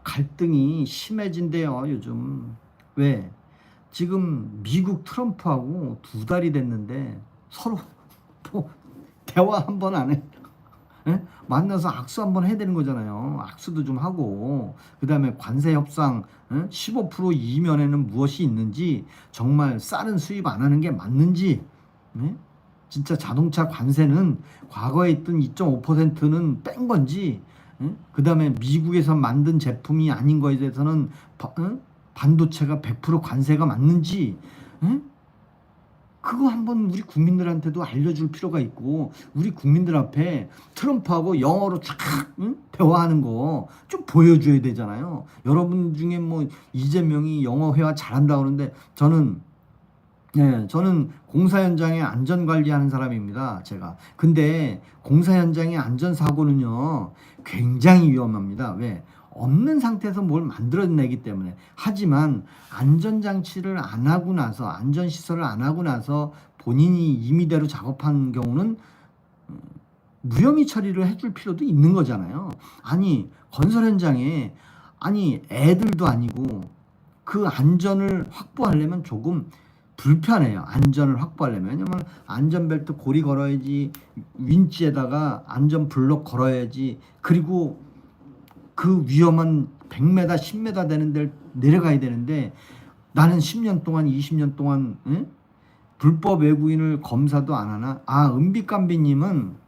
갈등이 심해진대요. 요즘. 왜? 지금 미국 트럼프하고 2달이 됐는데 서로 뭐 대화 한 번 안 해. 만나서 악수 한번 해야 되는 거잖아요. 악수도 좀 하고. 그 다음에 관세 협상 15% 이면에는 무엇이 있는지, 정말 쌀은 수입 안 하는 게 맞는지, 진짜 자동차 관세는 과거에 있던 2.5%는 뺀 건지, 그 다음에 미국에서 만든 제품이 아닌 거에 대해서는 반도체가 100% 관세가 맞는지, 그거 한번 우리 국민들한테도 알려줄 필요가 있고, 우리 국민들 앞에 트럼프하고 영어로 쫙 대화하는 거 좀 보여줘야 되잖아요. 여러분 중에 뭐 이재명이 영어 회화 잘한다 그러는데 저는 공사 현장에 안전관리하는 사람입니다. 제가. 근데 공사 현장의 안전사고는요 굉장히 위험합니다. 왜? 없는 상태에서 뭘 만들어내기 때문에. 하지만 안전장치를 안 하고 나서, 안전시설을 안 하고 나서 본인이 임의대로 작업한 경우는 무혐의 처리를 해줄 필요도 있는 거잖아요. 아니 건설 현장에 아니 애들도 아니고 그 안전을 확보하려면 조금 불편해요. 안전을 확보하려면. 왜냐면 안전벨트 고리 걸어야지, 윈치에다가 안전 블록 걸어야지, 그리고 그 위험한 100m 10m 되는 데를 내려가야 되는데, 나는 10년 동안 20년 동안 불법 외국인을 검사도 안 하나? 은비깜비님은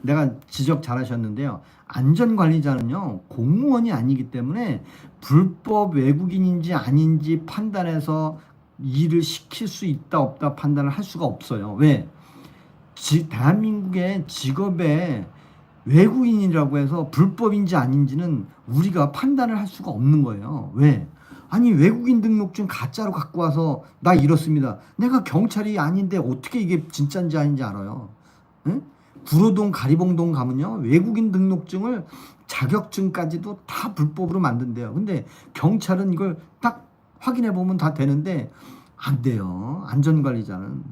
내가 지적 잘 하셨는데요. 안전관리자는요, 공무원이 아니기 때문에 불법 외국인인지 아닌지 판단해서 일을 시킬 수 있다 없다 판단을 할 수가 없어요. 왜? 대한민국의 직업에 외국인이라고 해서 불법인지 아닌지는 우리가 판단을 할 수가 없는 거예요. 왜? 아니 외국인 등록증 가짜로 갖고 와서 나 이렇습니다. 내가 경찰이 아닌데 어떻게 이게 진짜인지 아닌지 알아요. 응? 구로동 가리봉동 가면요, 외국인 등록증을 자격증까지도 다 불법으로 만든대요. 근데 경찰은 이걸 딱 확인해 보면 다 되는데 안 돼요. 안전관리자는.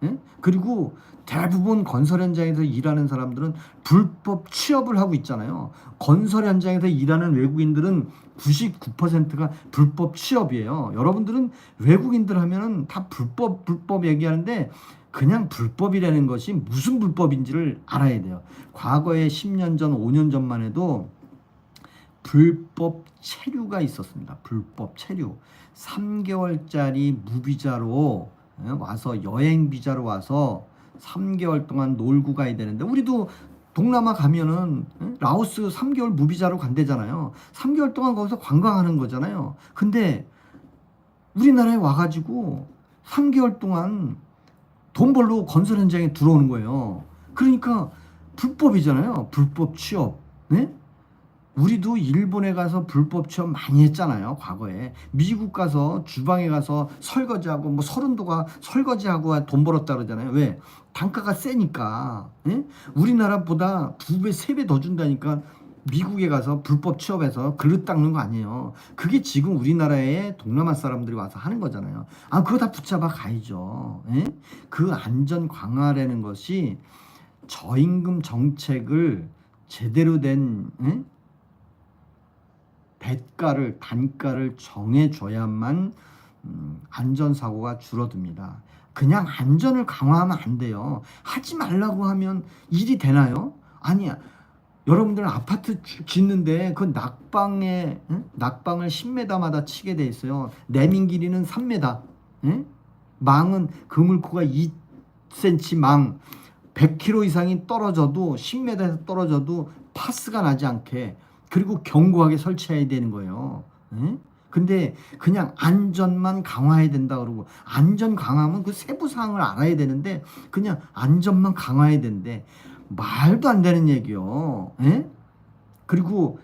예? 그리고 대부분 건설 현장에서 일하는 사람들은 불법 취업을 하고 있잖아요. 건설 현장에서 일하는 외국인들은 99%가 불법 취업이에요. 여러분들은 외국인들 하면은 다 불법 얘기하는데 그냥 불법이라는 것이 무슨 불법인지를 알아야 돼요. 과거에 10년 전, 5년 전만 해도 불법 체류가 있었습니다. 불법 체류. 3개월짜리 무비자로 와서, 여행 비자로 와서 3개월 동안 놀고 가야 되는데, 우리도 동남아 가면은 라오스 3개월 무비자로 간대잖아요. 3개월 동안 거기서 관광하는 거잖아요. 근데 우리나라에 와가지고 3개월 동안 돈 벌러 건설 현장에 들어오는 거예요. 그러니까 불법이잖아요. 불법 취업. 네? 우리도 일본에 가서 불법 취업 많이 했잖아요. 과거에. 미국 가서 주방에 가서 설거지하고 뭐 서른도가 설거지하고 돈 벌었다 그러잖아요. 왜? 단가가 세니까. 예? 우리나라보다 2배, 3배 더 준다니까 미국에 가서 불법 취업해서 그릇 닦는 거 아니에요. 그게 지금 우리나라에 동남아 사람들이 와서 하는 거잖아요. 그거 다 붙잡아 가야죠. 예? 그 안전 강화라는 것이 저임금 정책을 제대로 된 대가를, 단가를 정해줘야만 안전사고가 줄어듭니다. 그냥 안전을 강화하면 안 돼요. 하지 말라고 하면 일이 되나요? 아니야. 여러분들은 아파트 짓는데 그 낙방을 10m마다 치게 돼 있어요. 내민 길이는 3m. 망은 그물코가 2cm 망. 100km 이상이 떨어져도 10m에서 떨어져도 파스가 나지 않게, 그리고 견고하게 설치해야 되는 거예요. 근데 그냥 안전만 강화해야 된다 그러고, 안전 강화하면 그 세부 사항을 알아야 되는데 그냥 안전만 강화해야 되는데 말도 안 되는 얘기요. 그리고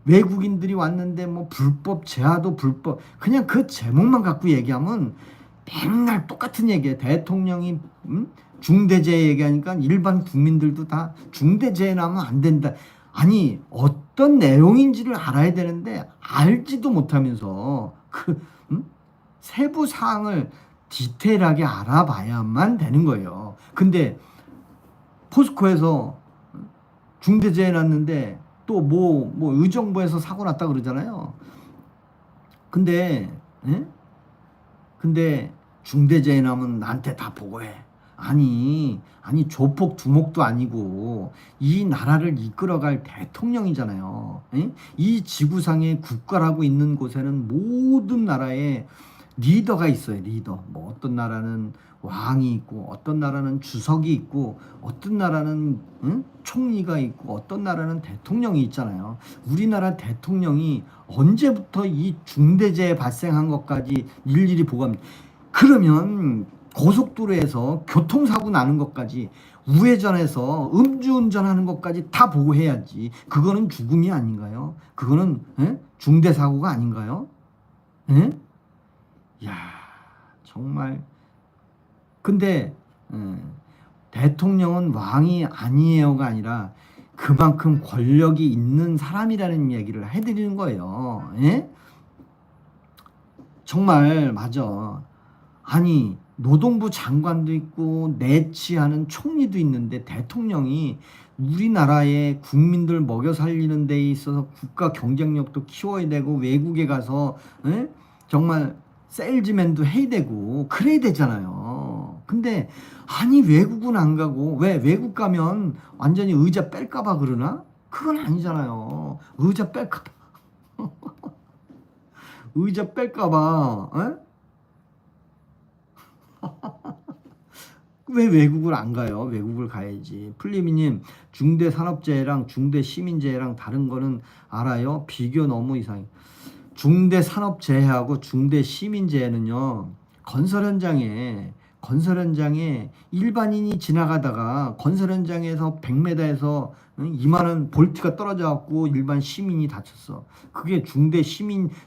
외국인들이 왔는데 뭐 불법 제하도 불법, 그냥 그 제목만 갖고 얘기하면 맨날 똑같은 얘기예요. 대통령이 중대재해 얘기하니까 일반 국민들도 다 중대재해 나면 안 된다. 아니 어떤 내용인지를 알아야 되는데 알지도 못하면서 그 세부 사항을 디테일하게 알아봐야만 되는 거예요. 근데 포스코에서 중대재해 났는데 또 뭐 의정부에서 사고 났다 그러잖아요. 근데 중대재해 나면 나한테 다 보고해. 아니 조폭 두목도 아니고 이 나라를 이끌어갈 대통령이잖아요. 이 지구상에 국가라고 있는 곳에는 모든 나라에 리더가 있어요. 리더. 뭐 어떤 나라는 왕이 있고, 어떤 나라는 주석이 있고, 어떤 나라는 총리가 있고, 어떤 나라는 대통령이 있잖아요. 우리나라 대통령이 언제부터 이 중대재해 발생한 것까지 일일이 보고합니다. 그러면 고속도로에서 교통사고 나는 것까지, 우회전해서 음주운전하는 것까지 다 보고해야지. 그거는 죽음이 아닌가요? 그거는 중대사고가 아닌가요? 야, 정말. 근데 대통령은 왕이 아니에요가 아니라 그만큼 권력이 있는 사람이라는 얘기를 해드리는 거예요. 예? 정말 맞아. 아니 노동부 장관도 있고 내치하는 총리도 있는데 대통령이 우리나라의 국민들 먹여 살리는 데 있어서 국가 경쟁력도 키워야 되고 외국에 가서 에? 정말 세일즈맨도 해야 되고 그래야 되잖아요. 근데 아니 외국은 안 가고 왜 외국 가면 완전히 의자 뺄까 봐 그러나? 그건 아니잖아요. 의자 뺄까 봐. 의자 뺄까 봐. 에? 왜 외국을 안 가요? 외국을 가야지. 플리미님, 중대산업재해랑 중대시민재해랑 다른 거는 알아요? 비교 너무 이상해. 중대산업재해하고 중대시민재해는요, 건설 현장에 일반인이 지나가다가 건설 현장에서 100m에서 2만 원 볼트가 떨어져 갖고 일반 시민이 다쳤어. 그게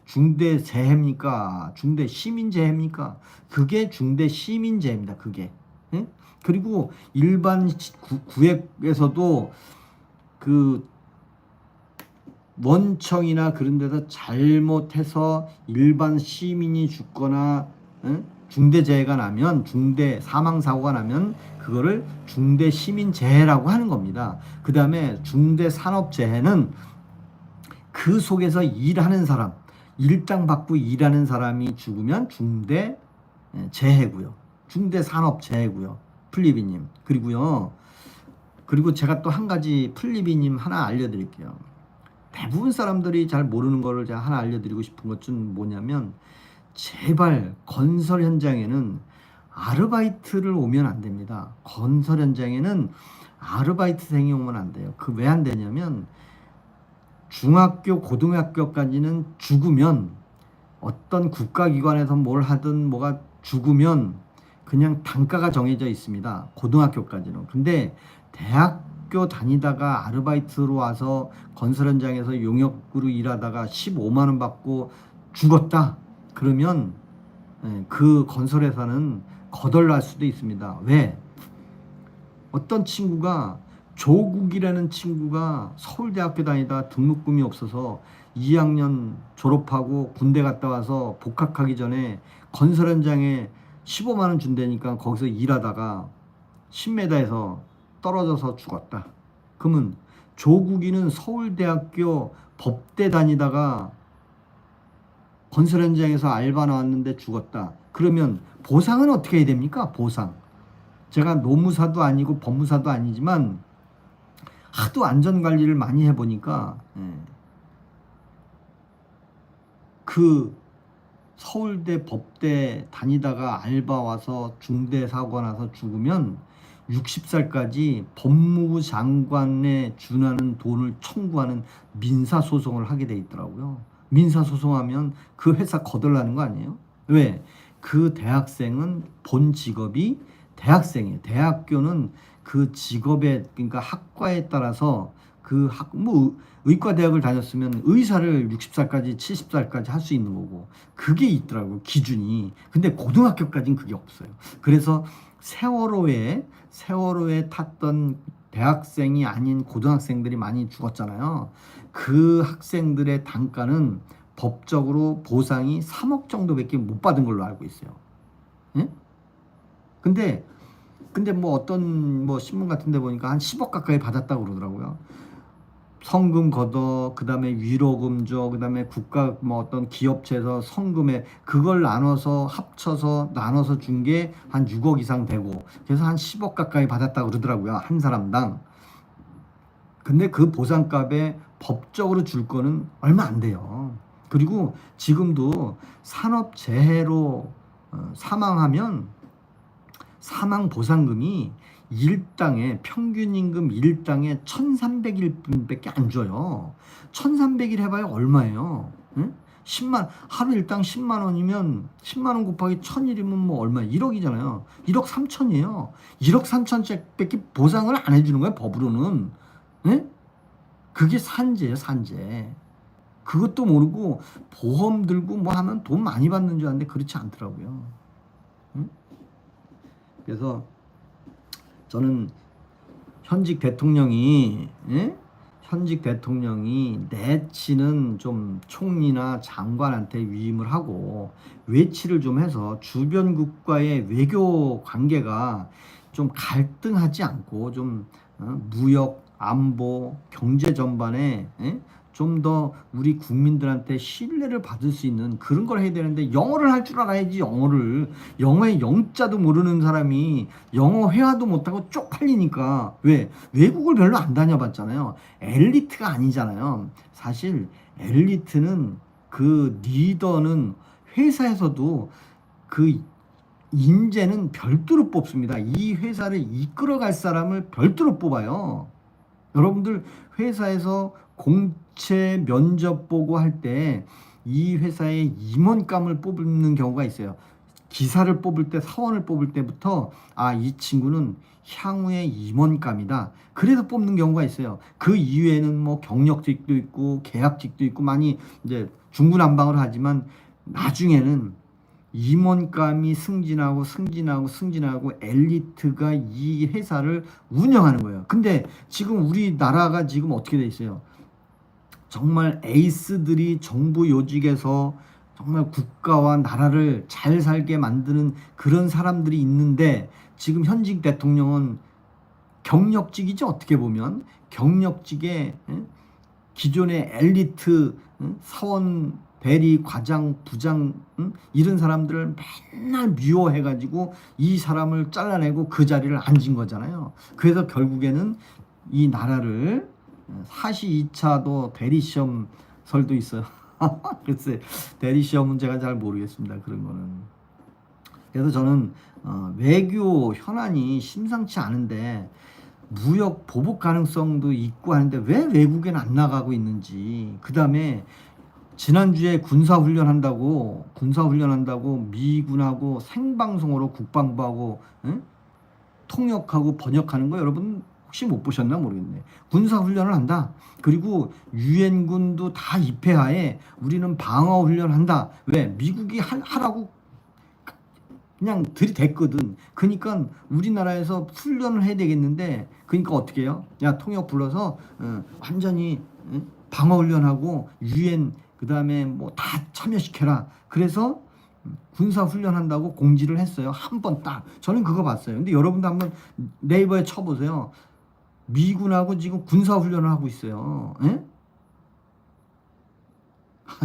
중대재해입니까? 중대시민재해입니까? 그게 중대시민재해입니다. 그게. 예? 그리고 일반 구역에서도 그 원청이나 그런 데서 잘못해서 일반 시민이 죽거나 중대재해가 나면 중대 사망사고가 나면 그거를 중대시민재해라고 하는 겁니다. 그 다음에 중대산업재해는 그 속에서 일하는 사람 일당 받고 일하는 사람이 죽으면 중대재해고요. 중대산업재해고요. 플리비님. 그리고 제가 또 한 가지 플리비님 하나 알려드릴게요. 대부분 사람들이 잘 모르는 거를 제가 하나 알려드리고 싶은 것 좀 뭐냐면 제발 건설 현장에는 아르바이트를 오면 안 됩니다. 건설 현장에는 아르바이트생이 오면 안 돼요. 그 왜 안 되냐면 중학교, 고등학교까지는 죽으면 어떤 국가기관에서 뭘 하든 뭐가 죽으면 그냥 단가가 정해져 있습니다. 고등학교까지는. 근데 대학교 다니다가 아르바이트로 와서 건설 현장에서 용역으로 일하다가 15만 원 받고 죽었다. 그러면 그 건설회사는 거덜날 수도 있습니다. 왜? 어떤 친구가 조국이라는 친구가 서울대학교 다니다 등록금이 없어서 2학년 졸업하고 군대 갔다 와서 복학하기 전에 건설 현장에 15만 원 준다니까 거기서 일하다가 10m에서 떨어져서 죽었다. 그러면 조국이는 서울대학교 법대 다니다가 건설 현장에서 알바 나왔는데 죽었다. 그러면 보상은 어떻게 해야 됩니까? 보상. 제가 노무사도 아니고 법무사도 아니지만 하도 안전관리를 많이 해보니까 그 서울대 법대 다니다가 알바 와서 중대 사고 나서 죽으면 60살까지 법무부 장관에 준하는 돈을 청구하는 민사소송을 하게 돼 있더라고요. 민사소송하면 그 회사 거덜나는 거 아니에요? 왜? 그 대학생은 본 직업이 대학생이에요. 대학교는 그 직업에 그러니까 학과에 따라서 뭐 의과대학을 다녔으면 의사를 60살까지 70살까지 할 수 있는 거고 그게 있더라고요. 기준이. 근데 고등학교까지는 그게 없어요. 그래서 세월호에 탔던 대학생이 아닌 고등학생들이 많이 죽었잖아요. 그 학생들의 단가는 법적으로 보상이 3억 정도밖에 못 받은 걸로 알고 있어요. 예? 근데 뭐 어떤 뭐 신문 같은 데 보니까 한 10억 가까이 받았다고 그러더라고요. 성금 걷어, 그 다음에 위로금 줘, 그 다음에 국가 뭐 어떤 기업체에서 성금에 그걸 합쳐서 나눠서 준 게 한 6억 이상 되고 그래서 한 10억 가까이 받았다고 그러더라고요. 한 사람당. 근데 그 보상값에 법적으로 줄 거는 얼마 안 돼요. 그리고 지금도 산업재해로 사망하면 사망 보상금이 일당에 평균 임금 일당에 1,300일분밖에 안 줘요. 1,300일 해봐야 얼마예요? 응? 10만 하루 일당 10만 원이면 10만 원 곱하기 1,000일이면 뭐 얼마? 1억이잖아요. 1억 3천이에요. 1억 3천씩밖에 보상을 안 해주는 거예요. 법으로는. 응? 그게 산재예요. 산재. 그것도 모르고 보험 들고 뭐 하면 돈 많이 받는 줄 알았는데 그렇지 않더라고요. 응? 그래서 저는 현직 대통령이 예? 현직 대통령이 내치는 좀 총리나 장관한테 위임을 하고 외치를 좀 해서 주변국과의 외교 관계가 좀 갈등하지 않고 좀 무역, 안보, 경제 전반에 좀 더 우리 국민들한테 신뢰를 받을 수 있는 그런 걸 해야 되는데 영어를 할 줄 알아야지. 영어의 영자도 모르는 사람이 영어 회화도 못하고 쪽팔리니까. 왜? 외국을 별로 안 다녀봤잖아요. 엘리트가 아니잖아요. 사실 엘리트는 그 리더는 회사에서도 그 인재는 별도로 뽑습니다. 이 회사를 이끌어갈 사람을 별도로 뽑아요. 여러분들 회사에서 공채 면접 보고 할 때 이 회사의 임원감을 뽑는 경우가 있어요. 기사를 뽑을 때, 사원을 뽑을 때부터 이 친구는 향후의 임원감이다. 그래서 뽑는 경우가 있어요. 그 이외에는 뭐 경력직도 있고 계약직도 있고 많이 이제 중구난방을 하지만 나중에는 임원감이 승진하고 엘리트가 이 회사를 운영하는 거예요. 근데 지금 우리나라가 지금 어떻게 돼 있어요? 정말 에이스들이 정부 요직에서 정말 국가와 나라를 잘 살게 만드는 그런 사람들이 있는데 지금 현직 대통령은 경력직이죠. 어떻게 보면 경력직에 기존의 엘리트 사원 대리 과장 부장 이런 사람들을 맨날 미워해가지고 이 사람을 잘라내고 그 자리를 앉은 거잖아요. 그래서 결국에는 이 나라를 사시 2차도 대리시험설도 있어요. 글쎄 대리시험은 제가 잘 모르겠습니다. 그런 거는. 그래서 저는 외교 현안이 심상치 않은데 무역 보복 가능성도 있고 하는데 왜 외국에는 안 나가고 있는지. 그 다음에 지난주에 군사훈련한다고 미군하고 생방송으로 국방부하고 통역하고 번역하는 거 여러분 혹시 못 보셨나 모르겠네. 군사훈련을 한다. 그리고 유엔군도 다 입회하에 우리는 방어훈련한다. 왜? 미국이 하라고 그냥 들이댔거든. 그러니까 우리나라에서 훈련을 해야 되겠는데 그러니까 어떻게 해요? 야 통역 불러서 완전히 방어훈련하고 유엔 그 다음에 뭐 다 참여시켜라. 그래서 군사훈련한다고 공지를 했어요. 한 번 딱. 저는 그거 봤어요. 근데 여러분도 한번 네이버에 쳐보세요. 미군하고 지금 군사훈련을 하고 있어요. 에?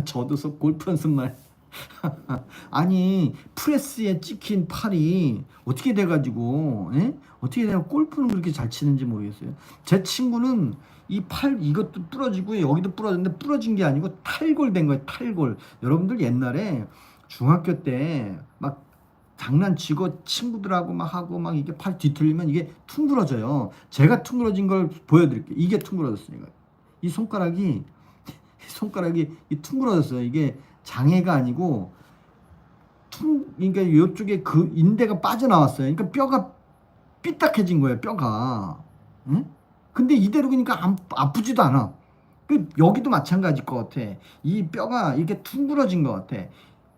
저도 골프 연습만 아니 프레스에 찍힌 팔이 어떻게 돼가지고 어떻게 내가 골프는 그렇게 잘 치는지 모르겠어요. 제 친구는 이 팔 이것도 부러지고 여기도 부러졌는데 부러진 게 아니고 탈골된 거예요. 탈골. 여러분들 옛날에 중학교 때 막 장난치고 친구들하고 막 하고 막 이게 팔 뒤틀리면 이게 퉁그러져요. 제가 퉁그러진 걸 보여드릴게요. 이게 퉁그러졌어요. 이 손가락이 이 퉁그러졌어요. 이게 장애가 아니고 그러니까 이쪽에 그 인대가 빠져나왔어요. 그러니까 뼈가 삐딱해진 거예요. 뼈가. 응? 근데 이대로 그러니까 아프지도 않아. 여기도 마찬가지일 것 같아. 이 뼈가 이렇게 퉁그러진 것 같아.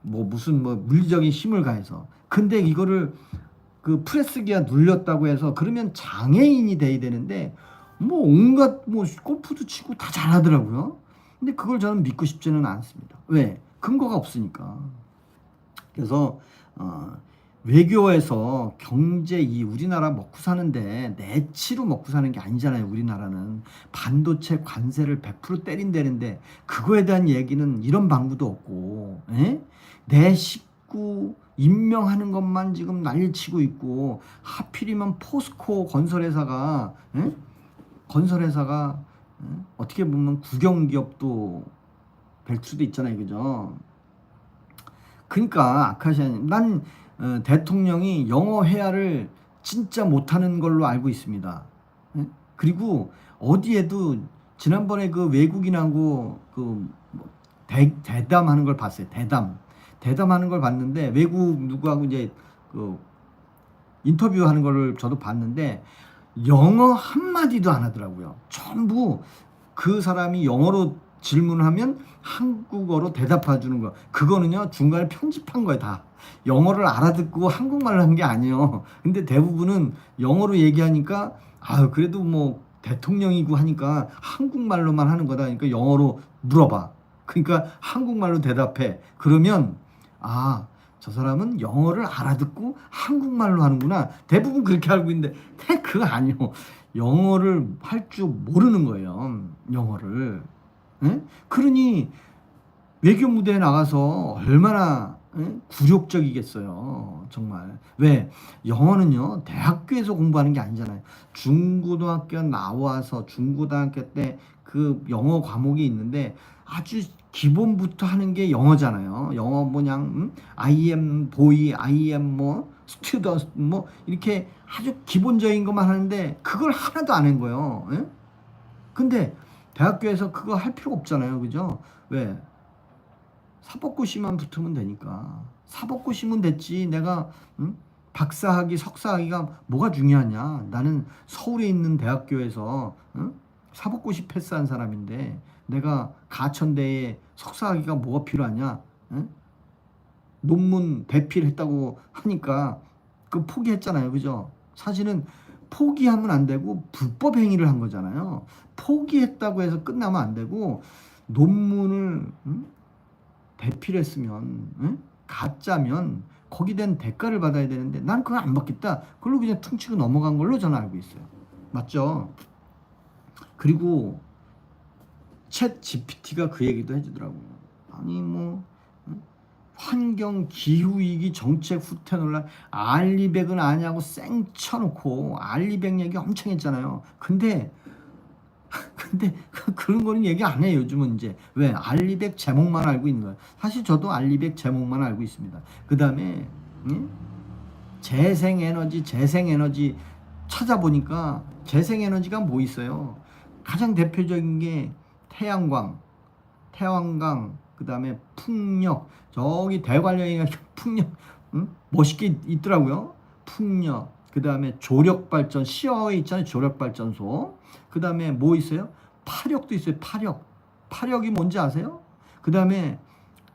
무슨 물리적인 힘을 가해서. 근데 이거를 그 프레스기가 눌렸다고 해서 그러면 장애인이 돼야 되는데 온갖 골프도 치고 다 잘하더라고요. 근데 그걸 저는 믿고 싶지는 않습니다. 왜? 근거가 없으니까. 그래서 외교에서 경제 우리나라 먹고 사는데 내치로 먹고 사는 게 아니잖아요. 우리나라는 반도체 관세를 100% 때린다는데 그거에 대한 얘기는 이런 방구도 없고 내 식구 임명하는 것만 지금 난리치고 있고 하필이면 포스코 건설회사가 어떻게 보면 국영기업도 될 수도 있잖아요. 그죠? 그러니까 아카시아님 난 대통령이 영어 회화를 진짜 못하는 걸로 알고 있습니다. 그리고 어디에도 지난번에 그 외국인하고 대담하는 걸 봤어요. 대담하는 걸 봤는데 외국 누구하고 이제 그 인터뷰하는 거를 저도 봤는데 영어 한마디도 안 하더라고요. 전부 그 사람이 영어로 질문하면 한국어로 대답해 주는 거. 그거는요 중간에 편집한 거예요. 다 영어를 알아듣고 한국말을 한 게 아니에요. 근데 대부분은 영어로 얘기하니까 그래도 뭐 대통령이고 하니까 한국말로만 하는 거다. 그러니까 영어로 물어봐. 그러니까 한국말로 대답해. 그러면 저 사람은 영어를 알아듣고 한국말로 하는구나. 대부분 그렇게 알고 있는데 그거 아니요. 영어를 할 줄 모르는 거예요. 영어를. 예? 그러니 외교 무대에 나가서 얼마나 굴욕적이겠어요. 정말. 왜? 영어는요, 대학교에서 공부하는 게 아니잖아요. 중고등학교 나와서 중고등학교 때 그 영어 과목이 있는데 아주 기본부터 하는 게 영어잖아요. 영어 뭐냥 I am boy, I am 뭐 student 뭐 이렇게 아주 기본적인 것만 하는데 그걸 하나도 안 한 거예요. 예? 근데 대학교에서 그거 할 필요 없잖아요. 그죠? 왜? 사법고시만 붙으면 되니까. 사법고시면 됐지. 내가 박사학위, 석사학위가 뭐가 중요하냐. 나는 서울에 있는 대학교에서 사법고시 패스한 사람인데 내가 가천대에 석사학위가 뭐가 필요하냐. 논문 대필했다고 하니까 그 포기했잖아요. 그죠? 사실은 포기하면 안 되고 불법 행위를 한 거잖아요. 포기했다고 해서 끝나면 안 되고 논문을 대필했으면 가짜면 거기에 대한 대가를 받아야 되는데 난 그걸 안 받겠다. 그걸로 그냥 퉁치고 넘어간 걸로 저는 알고 있어요. 맞죠? 그리고 챗 GPT가 그 얘기도 해주더라고요. 아니 뭐 환경 기후위기 정책 후퇴 논란 알리백은 아냐고 쌩 쳐놓고 알리백 얘기 엄청 했잖아요. 근데 그런 거는 얘기 안 해요. 요즘은 이제 왜 알리백 제목만 알고 있는 거예요. 사실 저도 알리백 제목만 알고 있습니다. 그 다음에 재생에너지 찾아보니까 재생에너지가 뭐 있어요. 가장 대표적인 게 태양광, 그 다음에 풍력, 저기 대관령이가 풍력 멋있게 있더라고요. 풍력, 그 다음에 조력발전, 시어에 있잖아요. 조력발전소. 그 다음에 뭐 있어요? 파력도 있어요. 파력이 뭔지 아세요? 그 다음에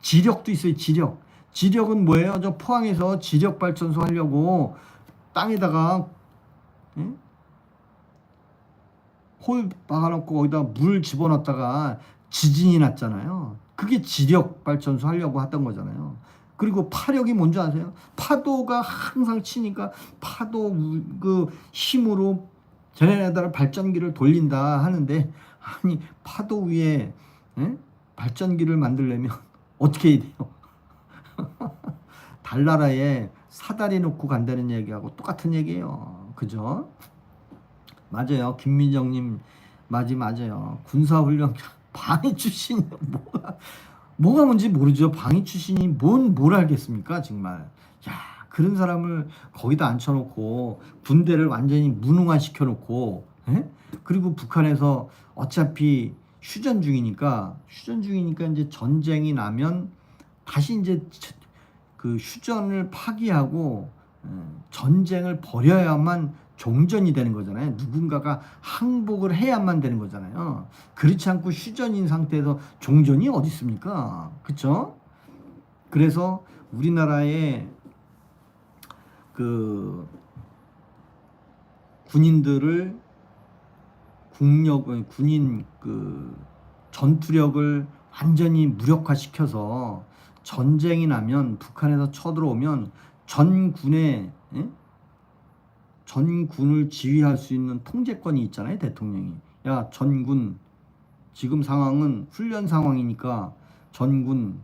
지력도 있어요. 지력은 뭐예요? 저 포항에서 지력발전소 하려고 땅에다가 홀 박아놓고 거기다 물 집어넣었다가 지진이 났잖아요. 그게 지력발전소 하려고 했던 거잖아요. 그리고 파력이 뭔지 아세요? 파도가 항상 치니까 파도 그 힘으로 쟤네들은 발전기를 돌린다 하는데 아니 파도 위에 발전기를 만들려면 어떻게 해야 돼요? 달나라에 사다리 놓고 간다는 얘기하고 똑같은 얘기예요. 그죠? 맞아요. 김민정님 맞아요. 군사훈련 방위 출신이 뭐가 뭔지 모르죠. 방위 출신이 뭘 알겠습니까? 정말. 야, 그런 사람을 거기다 앉혀놓고 군대를 완전히 무능화 시켜놓고 그리고 북한에서 어차피 휴전 중이니까 이제 전쟁이 나면 다시 이제 그 휴전을 파기하고 전쟁을 벌여야만 종전이 되는 거잖아요. 누군가가 항복을 해야만 되는 거잖아요. 그렇지 않고 휴전인 상태에서 종전이 어디 있습니까? 그렇죠? 그래서 우리나라의 그 군인들을 군인 그 전투력을 완전히 무력화시켜서 전쟁이 나면 북한에서 쳐들어오면 전군을 지휘할 수 있는 통제권이 있잖아요. 대통령이. 야, 전군 지금 상황은 훈련 상황이니까 전군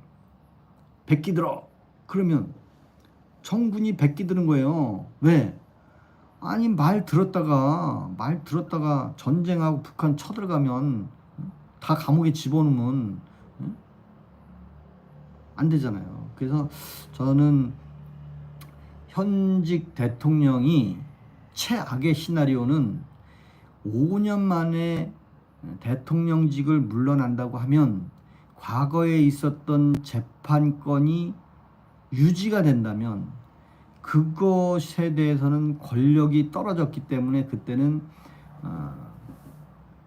백기 들어. 그러면 전군이 백기 드는 거예요. 왜? 아니 말 들었다가 전쟁하고 북한 쳐들어가면 다 감옥에 집어넣으면 안 되잖아요. 그래서 저는 현직 대통령이 최악의 시나리오는 5년 만에 대통령직을 물러난다고 하면 과거에 있었던 재판권이 유지가 된다면 그것에 대해서는 권력이 떨어졌기 때문에 그때는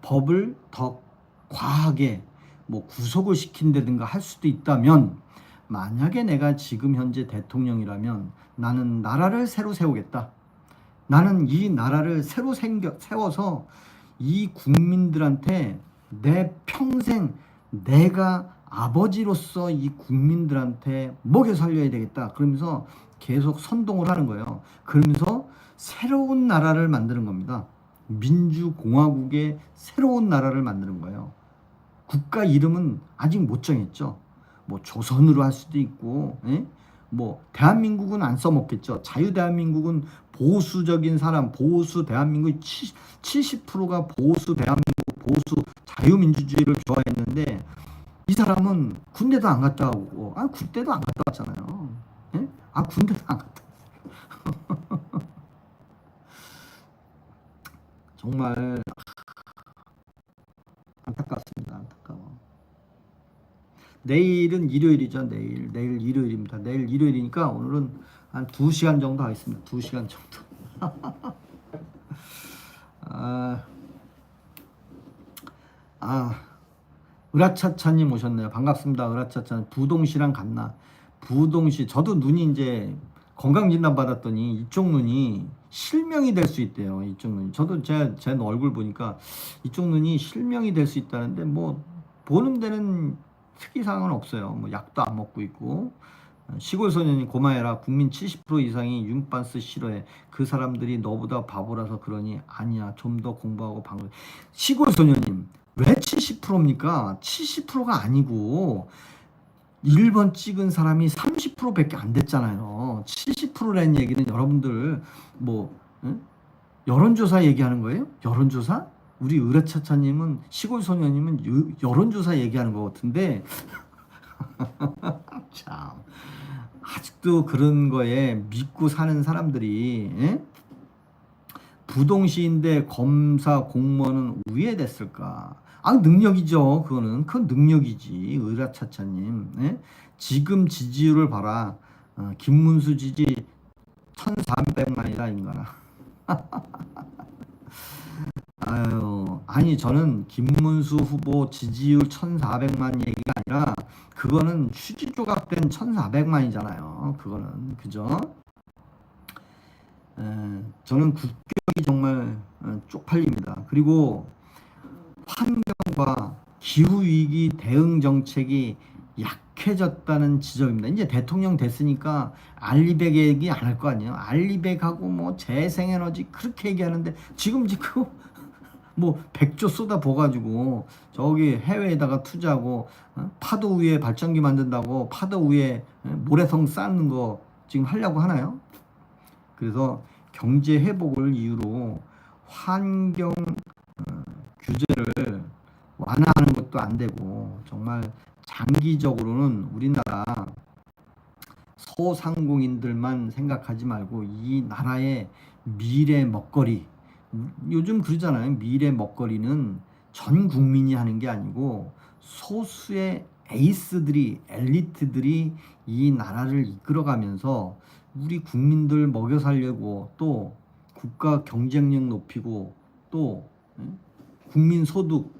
법을 더 과하게 뭐 구속을 시킨다든가 할 수도 있다면 만약에 내가 지금 현재 대통령이라면 나는 나라를 새로 세우겠다. 나는 이 나라를 새로 세워서 이 국민들한테 내 평생 내가 아버지로서 이 국민들한테 먹여 살려야 되겠다. 그러면서 계속 선동을 하는 거예요. 그러면서 새로운 나라를 만드는 겁니다. 민주공화국의 새로운 나라를 만드는 거예요. 국가 이름은 아직 못 정했죠. 뭐 조선으로 할 수도 있고, 예? 뭐 대한민국은 안 써먹겠죠. 자유대한민국은 보수적인 사람, 보수 대한민국 70%가 보수 대한민국, 보수 자유민주주의를 좋아했는데 이 사람은 군대도 안 갔다 오고, 군대도 안 갔다 왔잖아요. 예? 군대도 안 갔다 왔어요. 정말 안타깝습니다. 안타까워. 내일은 일요일이죠. 내일 일요일입니다. 내일 일요일이니까 오늘은 한 2시간 정도 하겠습니다. 2시간 정도. 으라차차님 오셨네요. 반갑습니다. 으라차차. 부동시랑 같나? 부동시. 저도 눈이 이제 건강진단 받았더니 이쪽 눈이 실명이 될 수 있대요. 이쪽 눈이. 저도 제 얼굴 보니까 이쪽 눈이 실명이 될 수 있다는데 뭐 보는 데는 특이사항은 없어요. 뭐 약도 안 먹고 있고. 시골 소년이 고마해라. 국민 70% 이상이 윤반스 싫어해. 그 사람들이 너보다 바보라서 그러니. 아니야. 좀 더 공부하고 방금. 시골 소년님 왜 70%입니까? 70%가 아니고 1번 찍은 사람이 30%밖에 안 됐잖아요. 70%라는 얘기는 여러분들 뭐 여론조사 얘기하는 거예요? 여론조사? 우리 으라차차님은 시골 소년님은 여론조사 얘기하는 것 같은데 참 아직도 그런 거에 믿고 사는 사람들이 부동시인데 검사 공무원은 우회됐을까? 능력이죠. 그건 능력이지. 으라차차님. 지금 지지율을 봐라. 김문수 지지 1400만이다 인가나. 아니 저는 김문수 후보 지지율 1400만 얘기가 아니라 그거는 휴지 조각된 1400만이잖아요. 그거는 그죠? 저는 국격이 정말 쪽팔립니다. 그리고 환경과 기후위기 대응 정책이 약해졌다는 지적입니다. 이제 대통령 됐으니까 알리백 얘기 안 할 거 아니에요. 알리백하고 뭐 재생에너지 그렇게 얘기하는데 지금 뭐 100조 쏟아 부어가지고 저기 해외에다가 투자하고 파도 위에 발전기 만든다고 파도 위에 모래성 쌓는 거 지금 하려고 하나요? 그래서 경제 회복을 이유로 환경 규제를 완화하는 것도 안 되고 정말 장기적으로는 우리나라 소상공인들만 생각하지 말고 이 나라의 미래 먹거리, 요즘 그러잖아요. 미래 먹거리는 전 국민이 하는 게 아니고 소수의 에이스들이, 엘리트들이 이 나라를 이끌어가면서 우리 국민들 먹여 살려고 또 국가 경쟁력 높이고 또 국민 소득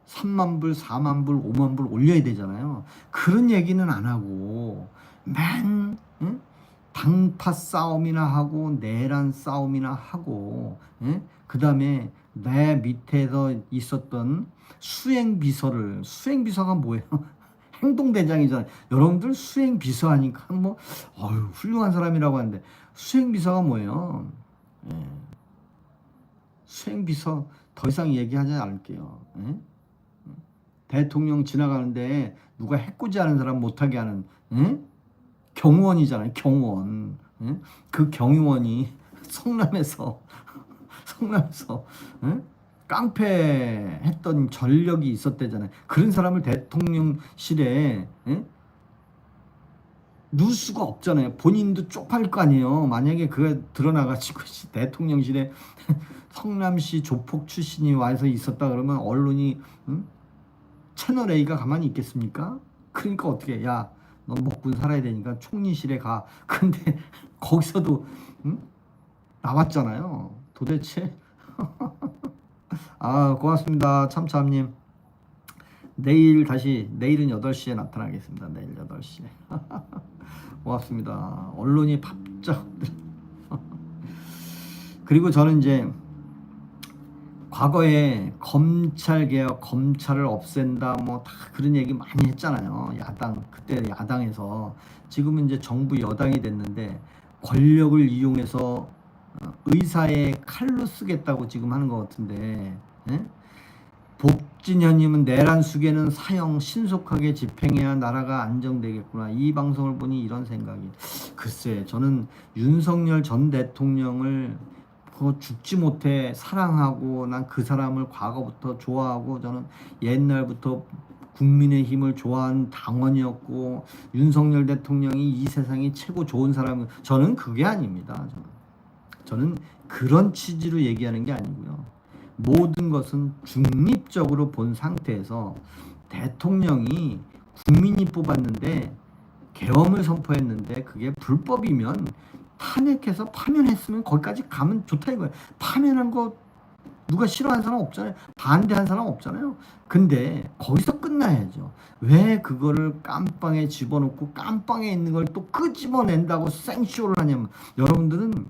3만 불, 4만 불, 5만 불 올려야 되잖아요. 그런 얘기는 안 하고 맨 당파 싸움이나 하고 내란 싸움이나 하고 그 다음에 내 밑에서 있었던 수행비서가 뭐예요? 행동대장이잖아요. 여러분들 수행비서 하니까 뭐 훌륭한 사람이라고 하는데 수행비서가 뭐예요? 수행비서 더 이상 얘기하지 않을게요. 대통령 지나가는데 누가 해코지하는 사람 못하게 하는 경호원이잖아요. 경호원. 그 경호원이 성남에서 깡패했던 전력이 있었대잖아요. 그런 사람을 대통령실에 넣을 수가 없잖아요. 본인도 쪽팔릴 거 아니에요. 만약에 그가 드러나가지고 대통령실에 성남시 조폭 출신이 와서 있었다 그러면 언론이 채널 A가 가만히 있겠습니까? 그러니까 어떻게 야, 너 먹고 살아야 되니까 총리실에 가. 근데 거기서도 나왔잖아요. 도대체 고맙습니다. 참참님. 내일은 8시에 나타나겠습니다. 내일 8시에. 고맙습니다. 언론이 바짝 그리고 저는 이제 과거에 검찰 개혁, 검찰을 없앤다, 뭐 다 그런 얘기 많이 했잖아요. 야당, 그때 야당에서. 지금은 이제 정부 여당이 됐는데 권력을 이용해서 의사의 칼로 쓰겠다고 지금 하는 것 같은데, 예? 복진현님은 내란 수계는 사형 신속하게 집행해야 나라가 안정되겠구나. 이 방송을 보니 이런 생각이. 글쎄, 저는 윤석열 전 대통령을 죽지 못해 사랑하고 난 그 사람을 과거부터 좋아하고 저는 옛날부터 국민의힘을 좋아하는 당원이었고 윤석열 대통령이 이 세상에 최고 좋은 사람, 저는 그게 아닙니다. 저는 그런 취지로 얘기하는 게 아니고요. 모든 것은 중립적으로 본 상태에서 대통령이 국민이 뽑았는데 계엄을 선포했는데 그게 불법이면 탄핵해서 파면했으면 거기까지 가면 좋다 이거예요. 파면한 거 누가 싫어하는 사람 없잖아요. 반대한 사람 없잖아요. 근데 거기서 끝나야죠. 왜 그거를 깜빵에 집어넣고 깜빵에 있는 걸 또 끄집어낸다고 생쇼를 하냐면, 여러분들은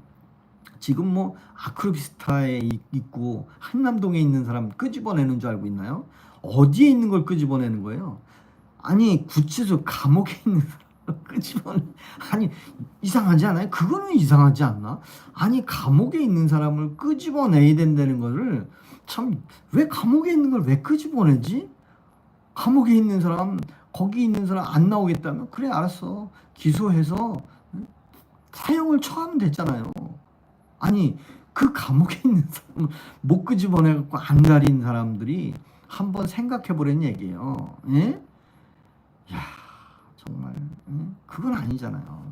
지금 뭐 아크로비스타에 있고 한남동에 있는 사람 끄집어내는 줄 알고 있나요? 어디에 있는 걸 끄집어내는 거예요? 아니 구치소 감옥에 있는 사람 끄집어내. 아니 이상하지 않아요? 그거는 이상하지 않나? 아니 감옥에 있는 사람을 끄집어내야 된다는 거를 참, 왜 감옥에 있는 걸 왜 끄집어내지? 감옥에 있는 사람, 거기 있는 사람 안 나오겠다면 그래 알았어, 기소해서 사형을 처하면 됐잖아요. 아니 그 감옥에 있는 사람을 못 끄집어내갖고 안 가린 사람들이 한번 생각해보라는 얘기예요. 예? 야 정말 그건 아니잖아요.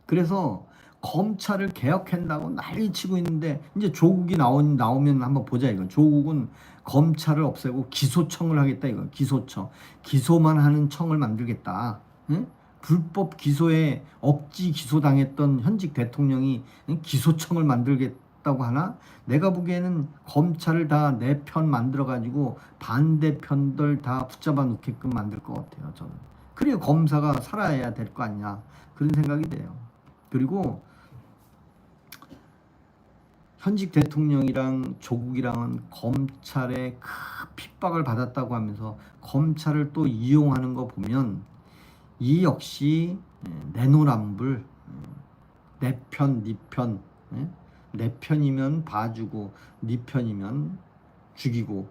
그래서 검찰을 개혁한다고 난리치고 있는데 이제 조국이 나오면 한번 보자 이거. 조국은 검찰을 없애고 기소청을 하겠다 이거. 기소청, 기소만 하는 청을 만들겠다. 응? 불법 기소에 억지 기소당했던 현직 대통령이 기소청을 만들겠다고 하나? 내가 보기에는 검찰을 다 내 편 만들어가지고 반대편들 다 붙잡아 놓게끔 만들 것 같아요 저는. 그리고 검사가 살아야 될 거 아니냐 그런 생각이 돼요. 그리고 현직 대통령이랑 조국이랑은 검찰의 큰 핍박을 받았다고 하면서 검찰을 또 이용하는 거 보면 이 역시 내노남불, 내 편, 네 편, 내 편이면 봐주고 네 편이면 죽이고,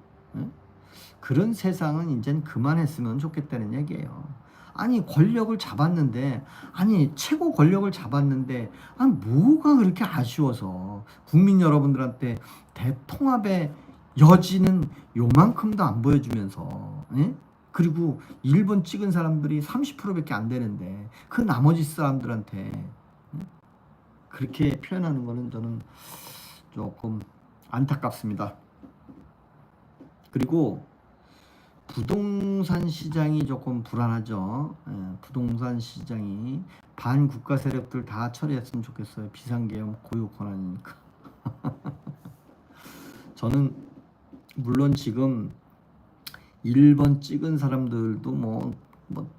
그런 세상은 이젠 그만했으면 좋겠다는 얘기예요. 아니 권력을 잡았는데, 아니 최고 권력을 잡았는데, 아니 뭐가 그렇게 아쉬워서 국민 여러분들한테 대통합의 여지는 요만큼도 안 보여주면서, 그리고 1번 찍은 사람들이 30%밖에 안 되는데 그 나머지 사람들한테 그렇게 표현하는 거는 저는 조금 안타깝습니다. 그리고 부동산 시장이 조금 불안하죠. 부동산 시장이 반국가 세력들 다 처리했으면 좋겠어요. 비상계엄 고유 권한이니까. 저는 물론 지금 1번 찍은 사람들도 뭐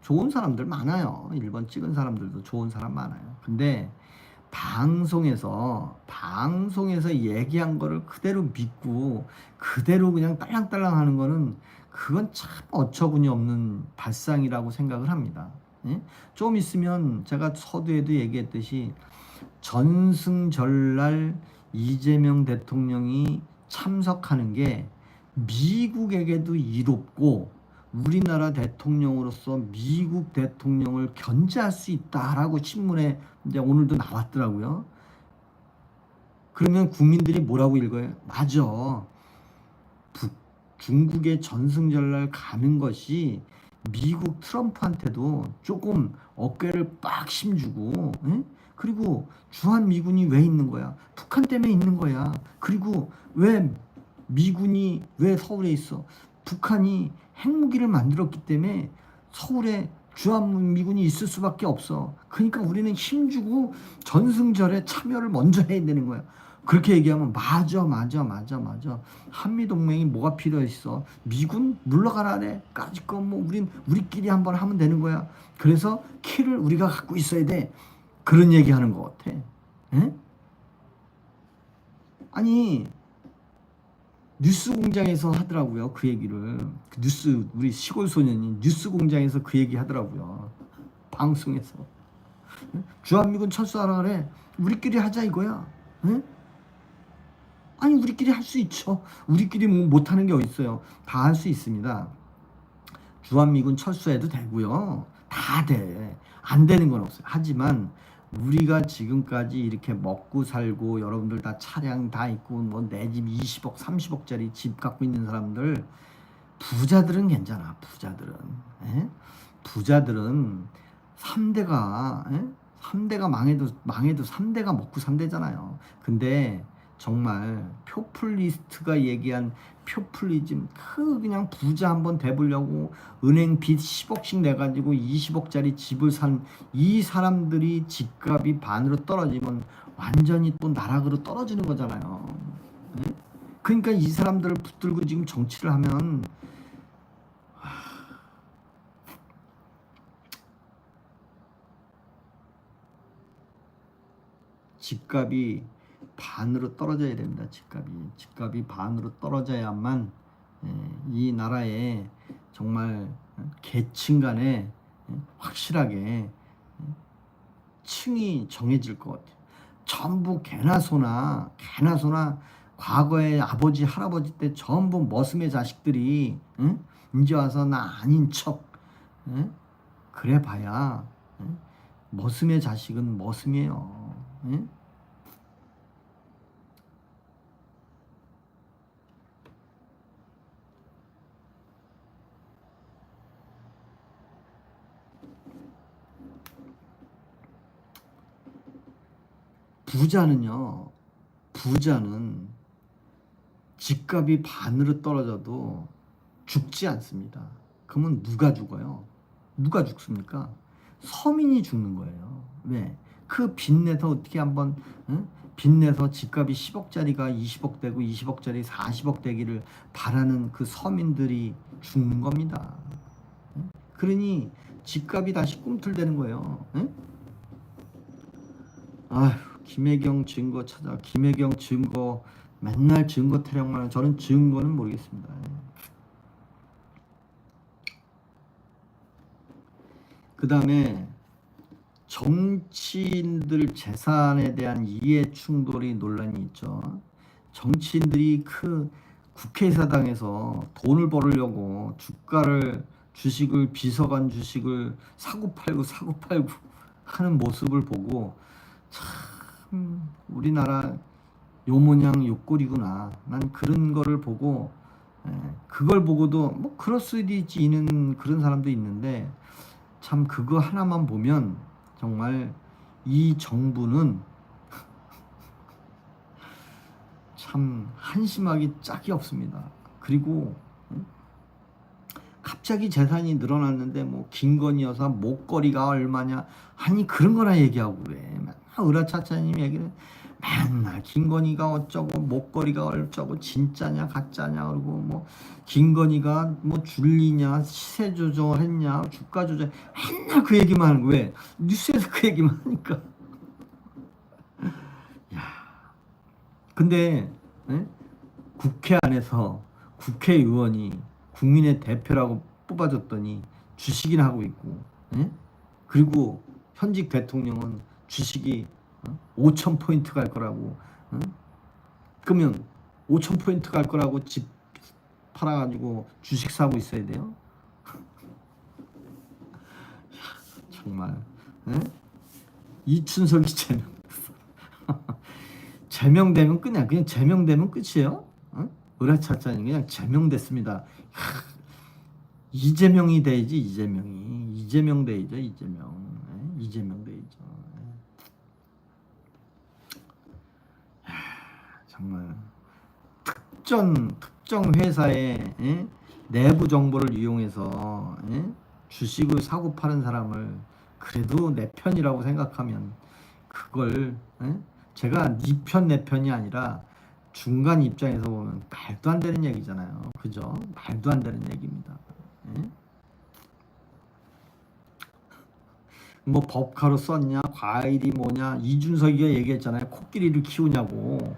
좋은 사람들 많아요. 1번 찍은 사람들도 좋은 사람 많아요. 근데 방송에서 얘기한 거를 그대로 믿고 그대로 그냥 딸랑딸랑 하는 거는 그건 참 어처구니 없는 발상이라고 생각을 합니다. 좀 있으면 제가 서두에도 얘기했듯이 전승절날 이재명 대통령이 참석하는 게 미국에게도 이롭고 우리나라 대통령으로서 미국 대통령을 견제할 수 있다라고 신문에 이제 오늘도 나왔더라고요. 그러면 국민들이 뭐라고 읽어요? 맞아. 중국의 전승절날 가는 것이 미국 트럼프한테도 조금 어깨를 빡 힘주고, 그리고 주한미군이 왜 있는 거야? 북한 때문에 있는 거야. 그리고 왜 미군이 왜 서울에 있어? 북한이 핵무기를 만들었기 때문에 서울에 주한미군이 있을 수밖에 없어. 그러니까 우리는 힘주고 전승절에 참여를 먼저 해야 되는 거야. 그렇게 얘기하면 맞아. 한미동맹이 뭐가 필요했어? 미군 물러가라래. 까짓 거 뭐 우리끼리 한번 하면 되는 거야. 그래서 키를 우리가 갖고 있어야 돼. 그런 얘기하는 것 같아. 에? 아니 뉴스공장에서 하더라고요. 그 얘기를. 그 뉴스 우리 시골 소년이 뉴스공장에서 그 얘기 하더라고요. 방송에서. 주한미군 철수하라 그래. 우리끼리 하자 이거야. 응? 아니 우리끼리 할 수 있죠. 우리끼리 뭐 못하는 게 어딨어요. 다 할 수 있습니다. 주한미군 철수해도 되고요. 다 돼. 안 되는 건 없어요. 하지만 우리가 지금까지 이렇게 먹고 살고 여러분들 다 차량 다 있고 뭐 내 집 20억 30억짜리 집 갖고 있는 사람들 부자들은 괜찮아. 부자들은. 에? 부자들은 3대가 3대가 망해도 3대가 먹고 산대잖아요. 근데 정말 표퓰리스트가 얘기한 표퓰리즘 그냥 부자 한번 돼보려고 은행 빚 10억씩 내가지고 20억짜리 집을 산 이 사람들이 집값이 반으로 떨어지면 완전히 또 나락으로 떨어지는 거잖아요. 네? 그러니까 이 사람들을 붙들고 지금 정치를 하면 집값이 반으로 떨어져야 됩니다. 집값이 반으로 떨어져야만 이 나라에 정말 계층 간에 확실하게 층이 정해질 것 같아요. 전부 개나 소나 과거에 아버지 할아버지 때 전부 머슴의 자식들이 이제 와서 나 아닌 척 그래 봐야 머슴의 자식은 머슴이에요. 부자는 집값이 반으로 떨어져도 죽지 않습니다. 그러면 누가 죽어요? 누가 죽습니까? 서민이 죽는 거예요. 왜? 그 빚내서 어떻게 한번 빚내서 집값이 10억짜리가 20억 되고 20억짜리 40억 되기를 바라는 그 서민들이 죽는 겁니다. 그러니 집값이 다시 꿈틀대는 거예요. 아휴, 김혜경 증거 찾아. 김혜경 증거 맨날 증거 타령만. 저는 증거는 모르겠습니다. 그 다음에 정치인들 재산에 대한 이해 충돌이 논란이 있죠. 정치인들이 그 국회의사당에서 돈을 벌으려고 주식을 비서관 주식을 사고팔고 하는 모습을 보고 참 우리나라 요 모양 요 꼴이구나. 난 그런 거를 보고 그걸 보고도 뭐 그럴 수도 있는 그런 사람도 있는데 참 그거 하나만 보면 정말 이 정부는 참 한심하기 짝이 없습니다. 그리고 갑자기 재산이 늘어났는데 뭐 김건희 여사 목걸이가 얼마냐 아니 그런 거나 얘기하고 그래. 맨날 으라차차님 얘기를 맨날 김건희가 어쩌고 목걸이가 어쩌고 진짜냐 가짜냐 그리고 뭐 김건희가 뭐 줄리냐 시세 조정했냐 주가 조정 맨날 그 얘기만 하는 거야. 왜? 뉴스에서 그 얘기만 하니까. 야, 근데 국회 안에서 국회의원이 국민의 대표라고 뽑아줬더니 주식이나 하고 있고 그리고 현직 대통령은 주식이 5,000포인트 갈 거라고 그러면 5,000포인트 갈 거라고 집 팔아가지고 주식 사고 있어야 돼요? 정말 이춘석이 제명되면 그냥 제명되면 끝이에요? 으라차차니 그냥 제명됐습니다. 이재명이 돼야지. 이재명 돼야죠. 이재명 돼야죠. 정말 특정 회사의 내부 정보를 이용해서 주식을 사고 파는 사람을 그래도 내 편이라고 생각하면 그걸 제가 네 편 내 편이 아니라 중간 입장에서 보면 말도 안 되는 얘기잖아요. 그죠? 말도 안 되는 얘기입니다. 뭐 법카로 썼냐 과일이 뭐냐 이준석이가 얘기했잖아요. 코끼리를 키우냐고.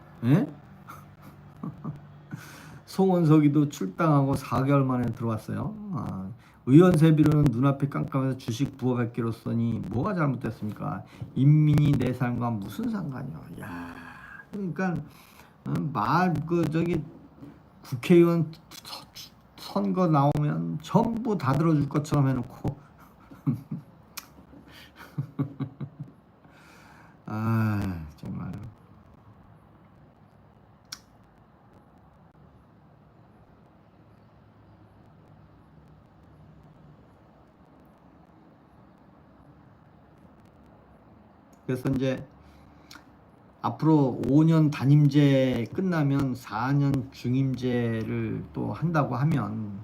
송원석이도 출당하고 4개월 만에 들어왔어요. 의원 세비로는 눈앞에 깜깜해서 주식 부어뱉기로써니 뭐가 잘못됐습니까? 인민이 내 삶과 무슨 상관이야? 야, 그러니까 저기 국회의원 선거 나오면 전부 다 들어줄 것처럼 해놓고 정말. 그래서 이제 앞으로 5년 단임제 끝나면 4년 중임제를 또 한다고 하면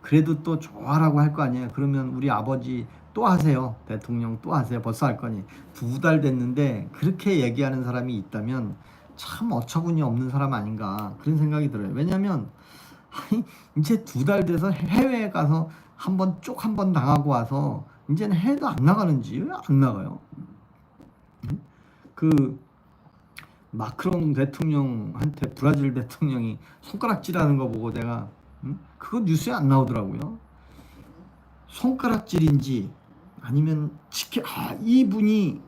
그래도 또 좋아라고 할 거 아니에요. 그러면 우리 아버지 또 하세요. 대통령 또 하세요. 벌써 할 거니. 2달 됐는데 그렇게 얘기하는 사람이 있다면 참 어처구니 없는 사람 아닌가 그런 생각이 들어요. 왜냐하면 이제 2달 돼서 해외에 가서 쪽 한 번 당하고 와서 이제는 해외도 안 나가는지 왜 안 나가요? 그 마크롱 대통령한테 브라질 대통령이 손가락질하는 거 보고 내가 그거 뉴스에 안 나오더라고요. 손가락질인지 아니면 이분이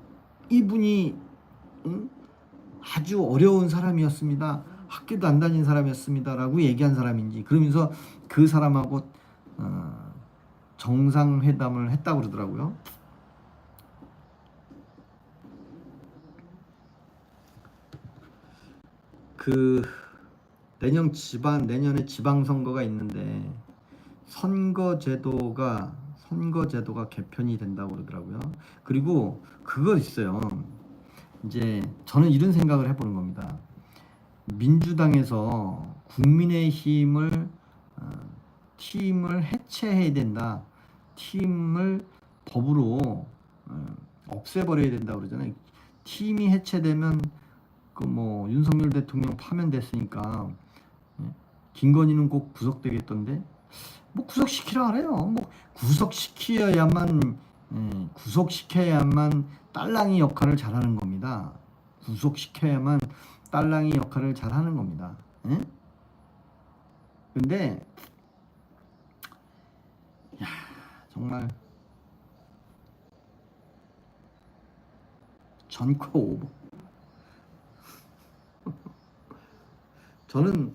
아주 어려운 사람이었습니다. 학교도 안 다닌 사람이었습니다라고 얘기한 사람인지 그러면서 그 사람하고 정상회담을 했다고 그러더라고요. 내년에 지방선거가 있는데 선거제도가 개편이 된다고 그러더라고요. 그리고 그거 있어요. 이제 저는 이런 생각을 해보는 겁니다. 민주당에서 국민의힘을 팀을 해체해야 된다. 팀을 법으로 없애버려야 된다 그러잖아요. 팀이 해체되면 윤석열 대통령 파면됐으니까 김건희는 꼭 구속되겠던데 구속시키라 그래요. 구속시켜야만 딸랑이 역할을 잘하는 겁니다. 구속시켜야만 딸랑이 역할을 잘하는 겁니다. 근데 정말 전코 오버. 저는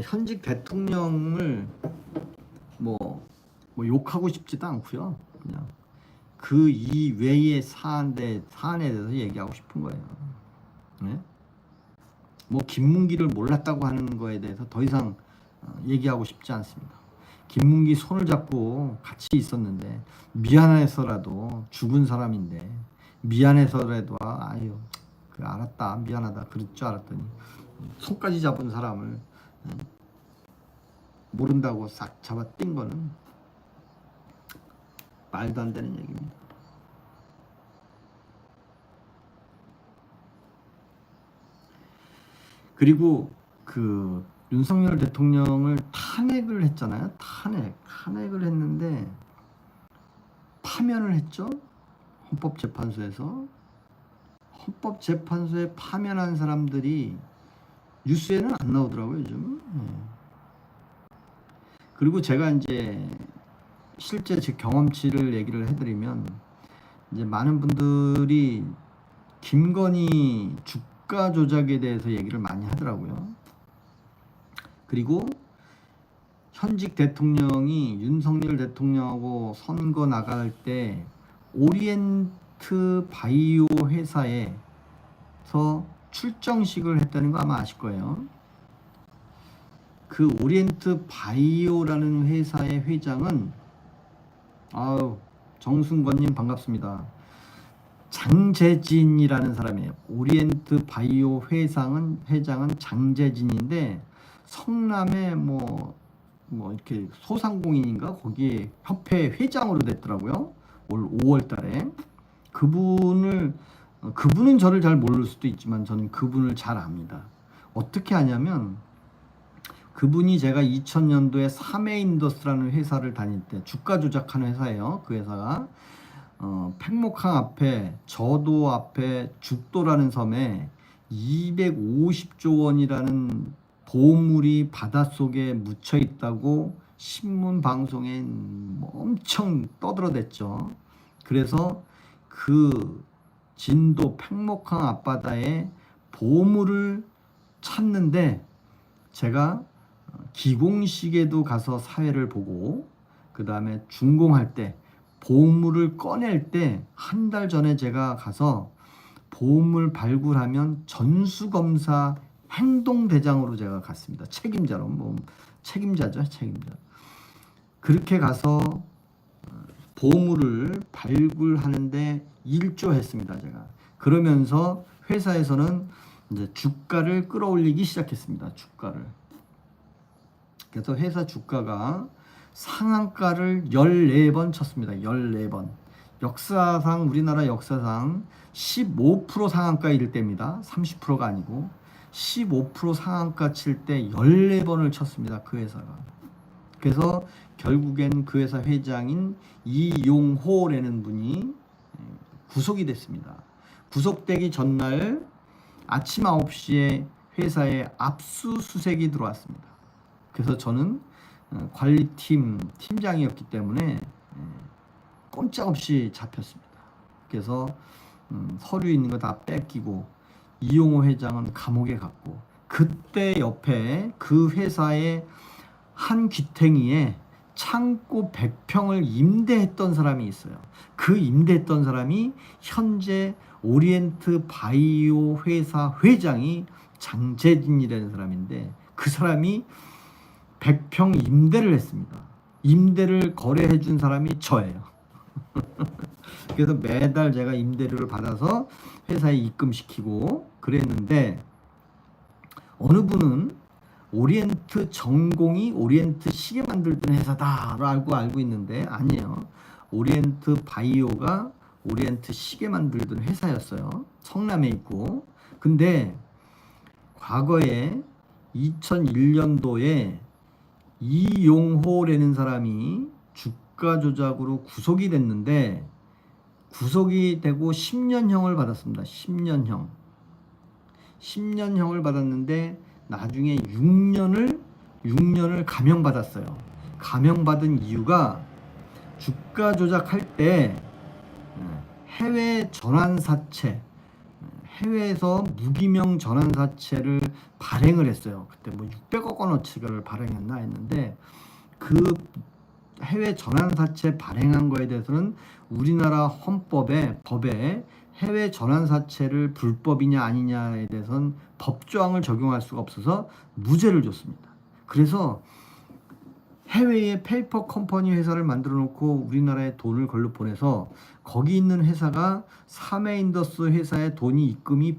현직 대통령을 욕하고 싶지도 않고요. 그냥 그 이외의 사안에 대해서 얘기하고 싶은 거예요. 네? 김문기를 몰랐다고 하는 거에 대해서 더 이상 얘기하고 싶지 않습니다. 김문기 손을 잡고 같이 있었는데 미안해서라도 죽은 사람인데 미안해서라도 알았다 미안하다 그럴 줄 알았더니 손까지 잡은 사람을 모른다고 싹 잡아 뛴 거는 말도 안 되는 얘기입니다. 그리고 윤석열 대통령을 탄핵을 했잖아요. 탄핵을 했는데 파면을 했죠. 헌법재판소에서 파면한 사람들이 뉴스에는 안 나오더라고요, 요즘. 그리고 제가 이제 실제 제 경험치를 얘기를 해드리면 이제 많은 분들이 김건희 주가 조작에 대해서 얘기를 많이 하더라고요. 그리고 현직 대통령이 윤석열 대통령하고 선거 나갈 때 오리엔트 바이오 회사에서 출정식을 했다는 거 아마 아실 거예요. 그 오리엔트 바이오라는 회사의 회장은 정순건님 반갑습니다. 장재진이라는 사람이에요. 오리엔트 바이오 회장은 장재진인데 성남의 이렇게 소상공인인가 거기에 협회 회장으로 됐더라고요. 올 5월 달에. 그분은 저를 잘 모를 수도 있지만 저는 그분을 잘 압니다. 어떻게 아냐면 그분이 제가 2000년도에 사메인더스라는 회사를 다닐 때 주가 조작하는 회사예요. 그 회사가 팽목항 앞에 저도 앞에 죽도라는 섬에 250조 원이라는 보물이 바닷속에 묻혀 있다고 신문 방송에 엄청 떠들어댔죠. 그래서 그 진도 팽목항 앞바다에 보물을 찾는데 제가 기공식에도 가서 사회를 보고 그 다음에 준공할 때 보물을 꺼낼 때 한 달 전에 제가 가서 보물 발굴하면 전수검사 행동대장으로 제가 갔습니다. 책임자로, 책임자죠, 책임자. 그렇게 가서 보물을 발굴하는데 일조했습니다, 제가. 그러면서 회사에서는 이제 주가를 끌어올리기 시작했습니다, 주가를. 그래서 회사 주가가 상한가를 14번 쳤습니다. 14번. 역사상, 우리나라 역사상 15% 상한가 이를 때입니다. 30%가 아니고 15% 상한가 칠 때 14번을 쳤습니다. 그 회사가. 그래서 결국엔 그 회사 회장인 이용호라는 분이 구속이 됐습니다. 구속되기 전날 아침 9시에 회사에 압수수색이 들어왔습니다. 그래서 저는 관리팀 팀장이었기 때문에 꼼짝없이 잡혔습니다. 그래서 서류 있는 거 다 뺏기고 이용호 회장은 감옥에 갔고, 그때 옆에 그 회사의 한 귀퉁이에 창고 100평을 임대했던 사람이 있어요. 그 임대했던 사람이 현재 오리엔트 바이오 회사 회장이 장재진이라는 사람인데, 그 사람이 100평 임대를 했습니다. 임대를 거래해 준 사람이 저예요. 그래서 매달 제가 임대료를 받아서 회사에 입금시키고 그랬는데, 어느 분은 오리엔트 전공이 오리엔트 시계 만들던 회사다라고 알고 있는데 아니에요. 오리엔트 바이오가 오리엔트 시계 만들던 회사였어요. 성남에 있고. 근데 과거에 2001년도에 이용호라는 사람이 주가 조작으로 구속이 됐는데, 구속이 되고 10년형을 받았습니다. 10년형. 10년형을 받았는데 나중에 6년을 감형받았어요. 감형받은 이유가 주가 조작할 때 해외 전환사채, 해외에서 무기명 전환사채를 발행을 했어요. 그때 뭐 600억 원어치를 발행했나 했는데, 그 해외 전환사채 발행한 거에 대해서는 우리나라 법에 해외 전환사채를 불법이냐 아니냐에 대해서는 법조항을 적용할 수가 없어서 무죄를 줬습니다. 그래서 해외에 페이퍼 컴퍼니 회사를 만들어 놓고 우리나라에 돈을 걸로 보내서 거기 있는 회사가 사메인더스 회사에 돈이 입금이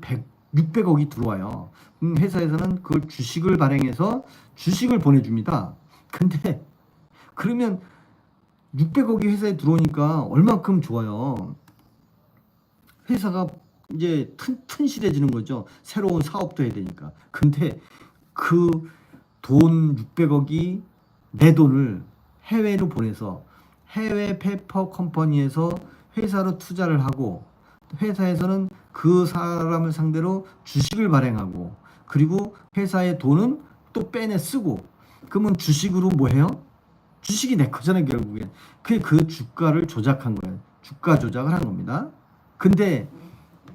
600억이 들어와요. 회사에서는 그걸 주식을 발행해서 주식을 보내줍니다. 근데 그러면 600억이 회사에 들어오니까 얼만큼 좋아요. 회사가 이제 튼실해지는 거죠. 새로운 사업도 해야 되니까. 근데 그 돈 600억이 내 돈을 해외로 보내서 해외 페이퍼 컴퍼니에서 회사로 투자를 하고, 회사에서는 그 사람을 상대로 주식을 발행하고, 그리고 회사의 돈은 또 빼내 쓰고, 그러면 주식으로 뭐 해요? 주식이 내 거잖아요, 결국엔. 그 주가를 조작한 거예요. 주가 조작을 한 겁니다. 근데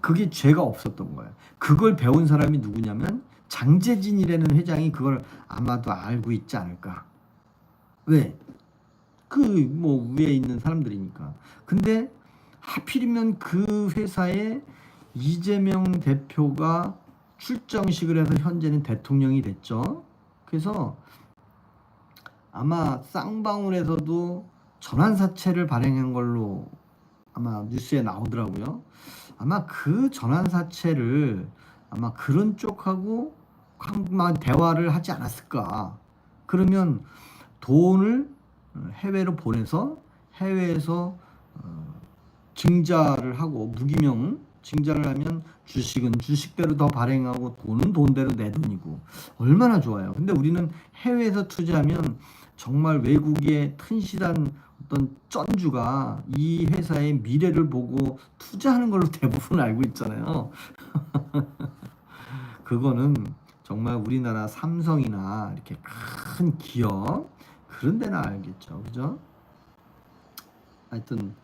그게 죄가 없었던 거예요. 그걸 배운 사람이 누구냐면 장재진이라는 회장이 그걸 아마도 알고 있지 않을까. 왜? 그 뭐 위에 있는 사람들이니까. 근데 하필이면 그 회사에 이재명 대표가 출정식을 해서 현재는 대통령이 됐죠. 그래서 아마 쌍방울에서도 전환사채를 발행한 걸로 아마 뉴스에 나오더라고요. 아마 그 전환사채를 아마 그런 쪽하고 대화를 하지 않았을까. 그러면 돈을 해외로 보내서 해외에서 증자를 하고, 무기명 증자를 하면 주식은 주식대로 더 발행하고 돈은 돈대로 내 돈이고 얼마나 좋아요. 근데 우리는 해외에서 투자하면 정말 외국의 튼실한 어떤 쩐주가 이 회사의 미래를 보고 투자하는 걸로 대부분 알고 있잖아요. 그거는 정말 우리나라 삼성이나 이렇게 큰 기업 그런 데는 알겠죠, 그죠? 하여튼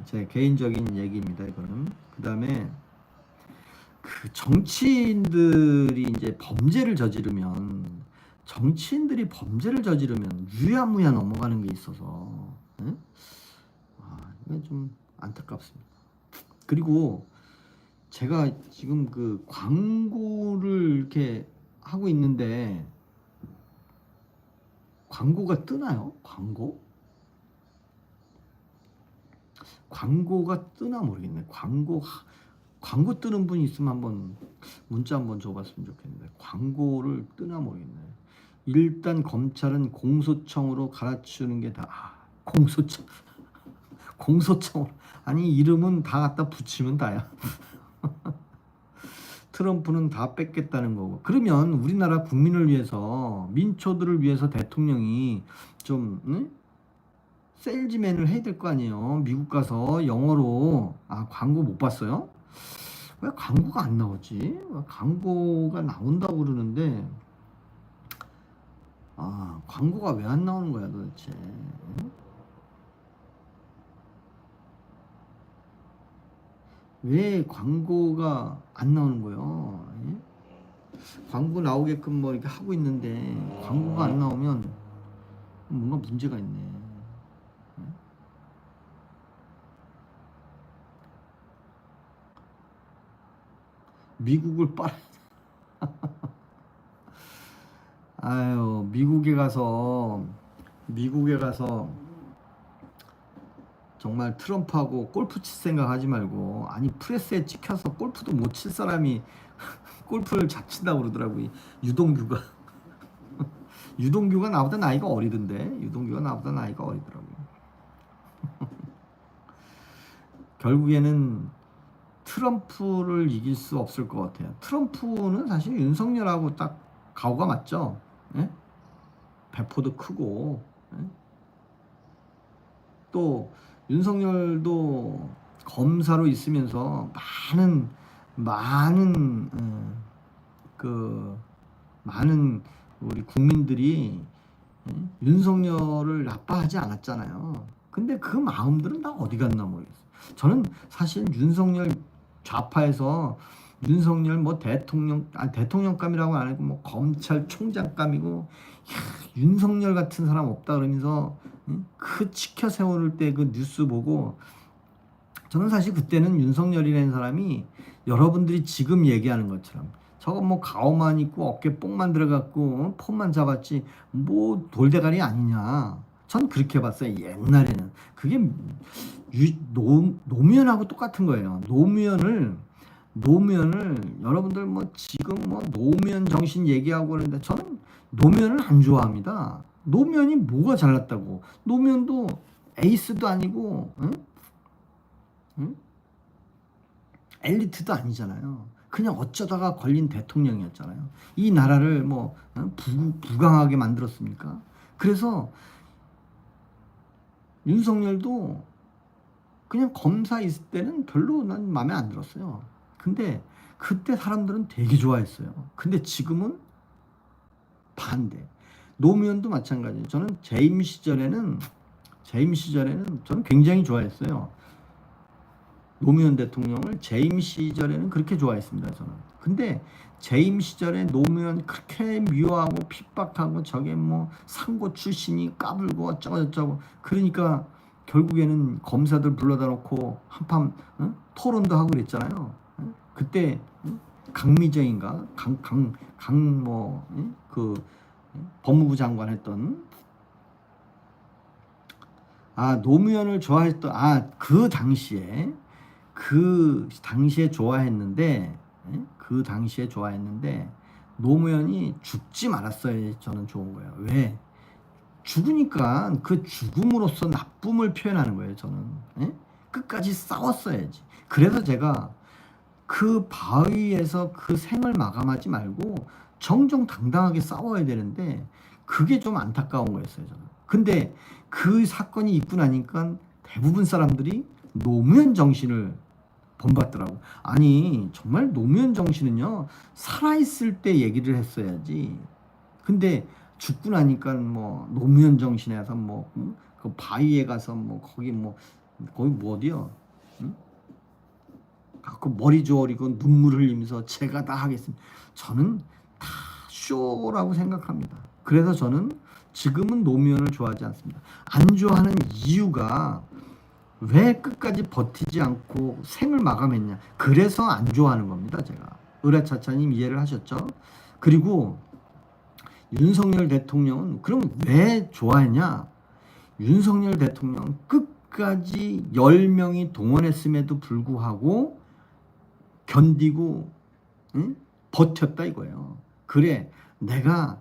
제 개인적인 얘기입니다, 이거는. 그다음에 그 정치인들이 이제 정치인들이 범죄를 저지르면 유야무야 넘어가는 게 있어서, 응? 이게 좀 안타깝습니다. 그리고 제가 지금 그 광고를 이렇게 하고 있는데 광고가 뜨나요? 광고가 뜨나 모르겠네. 광고 뜨는 분이 있으면 한번 문자 한번 줘봤으면 좋겠는데 광고를 뜨나 모르겠네. 일단 검찰은 공소청으로 갈아치우는 게 다. 공소청 아니 이름은 다 갖다 붙이면 다야. 트럼프는 다 뺏겠다는 거고. 그러면 우리나라 국민을 위해서, 민초들을 위해서 대통령이 좀 세일즈맨을 해야 될 거 아니에요. 미국 가서 영어로. 광고 못 봤어요? 왜 광고가 안 나오지? 광고가 나온다고 그러는데 광고가 왜 안 나오는 거야 도대체? 응? 왜 광고가 안 나오는 거예요? 예? 광고 나오게끔 뭐 이렇게 하고 있는데 광고가 안 나오면 뭔가 문제가 있네. 예? 미국을 빨아. 아유, 미국에 가서 정말 트럼프하고 골프 칠 생각 하지 말고, 아니 프레스에 찍혀서 골프도 못 칠 사람이 골프를 잘 친다고 그러더라고요. 유동규가 유동규가 나보다 나이가 어리던데. 유동규가 나보다 나이가 어리더라고요. 결국에는 트럼프를 이길 수 없을 것 같아요. 트럼프는 사실 윤석열하고 딱 가오가 맞죠. 예? 배포도 크고, 예? 또 윤석열도 검사로 있으면서 많은 우리 국민들이 윤석열을 나빠하지 않았잖아요. 근데 그 마음들은 다 어디 갔나 모르겠어요. 저는 사실 윤석열 좌파에서 윤석열 뭐 대통령감이라고 안 하고 뭐 검찰총장감이고, 윤석열 같은 사람 없다 그러면서 그 치켜 세울 때 그 뉴스 보고, 저는 사실 그때는 윤석열이라는 사람이 여러분들이 지금 얘기하는 것처럼 저거 뭐 가오만 있고 어깨 뽕만 들어갔고 폰만 잡았지 뭐 돌대가리 아니냐, 전 그렇게 봤어요. 옛날에는 그게 노무현하고 똑같은 거예요. 노무현을 여러분들 뭐 지금 뭐 노무현 정신 얘기하고 그러는데 저는 노무현을 안 좋아합니다. 노무현이 뭐가 잘났다고? 노무현도 에이스도 아니고, 응? 응? 엘리트도 아니잖아요. 그냥 어쩌다가 걸린 대통령이었잖아요. 이 나라를 뭐 부강하게 만들었습니까? 그래서 윤석열도 그냥 검사 있을 때는 별로 난 마음에 안 들었어요. 근데 그때 사람들은 되게 좋아했어요. 근데 지금은 반대. 노무현도 마찬가지예요. 저는 재임 시절에는 저는 굉장히 좋아했어요. 노무현 대통령을 재임 시절에는 그렇게 좋아했습니다, 저는. 근데 재임 시절에 노무현 그렇게 미워하고 핍박하고 저게 뭐 상고 출신이 까불고 어쩌고저쩌고, 그러니까 결국에는 검사들 불러다 놓고 한판 토론도 하고 그랬잖아요. 그때 강미정인가 그 법무부 장관 했던, 노무현을 좋아했던, 그 당시에 좋아했는데, 노무현이 죽지 말았어야 저는 좋은 거예요. 왜? 죽으니까 그 죽음으로써 나쁨을 표현하는 거예요, 저는. 끝까지 싸웠어야지. 그래서 제가 그 바위에서 그 생을 마감하지 말고 정정당당하게 싸워야 되는데, 그게 좀 안타까운 거였어요, 저는. 근데 그 사건이 있고 나니까 대부분 사람들이 노무현 정신을 본받더라고. 아니 정말 노무현 정신은요 살아있을 때 얘기를 했어야지. 근데 죽고 나니까 뭐 노무현 정신에서 뭐 그 바위에 가서 뭐 거기 뭐 거기 뭐 어디요? 응? 그 머리 조아리고 눈물 흘리면서 제가 다 하겠습니다. 저는 다 쇼라고 생각합니다. 그래서 저는 지금은 노무현을 좋아하지 않습니다. 안 좋아하는 이유가 왜 끝까지 버티지 않고 생을 마감했냐. 그래서 안 좋아하는 겁니다. 제가. 의라차차님 이해를 하셨죠? 그리고 윤석열 대통령은 그럼 왜 좋아했냐? 윤석열 대통령은 끝까지 10명이 동원했음에도 불구하고 견디고 응? 버텼다 이거예요. 그래 내가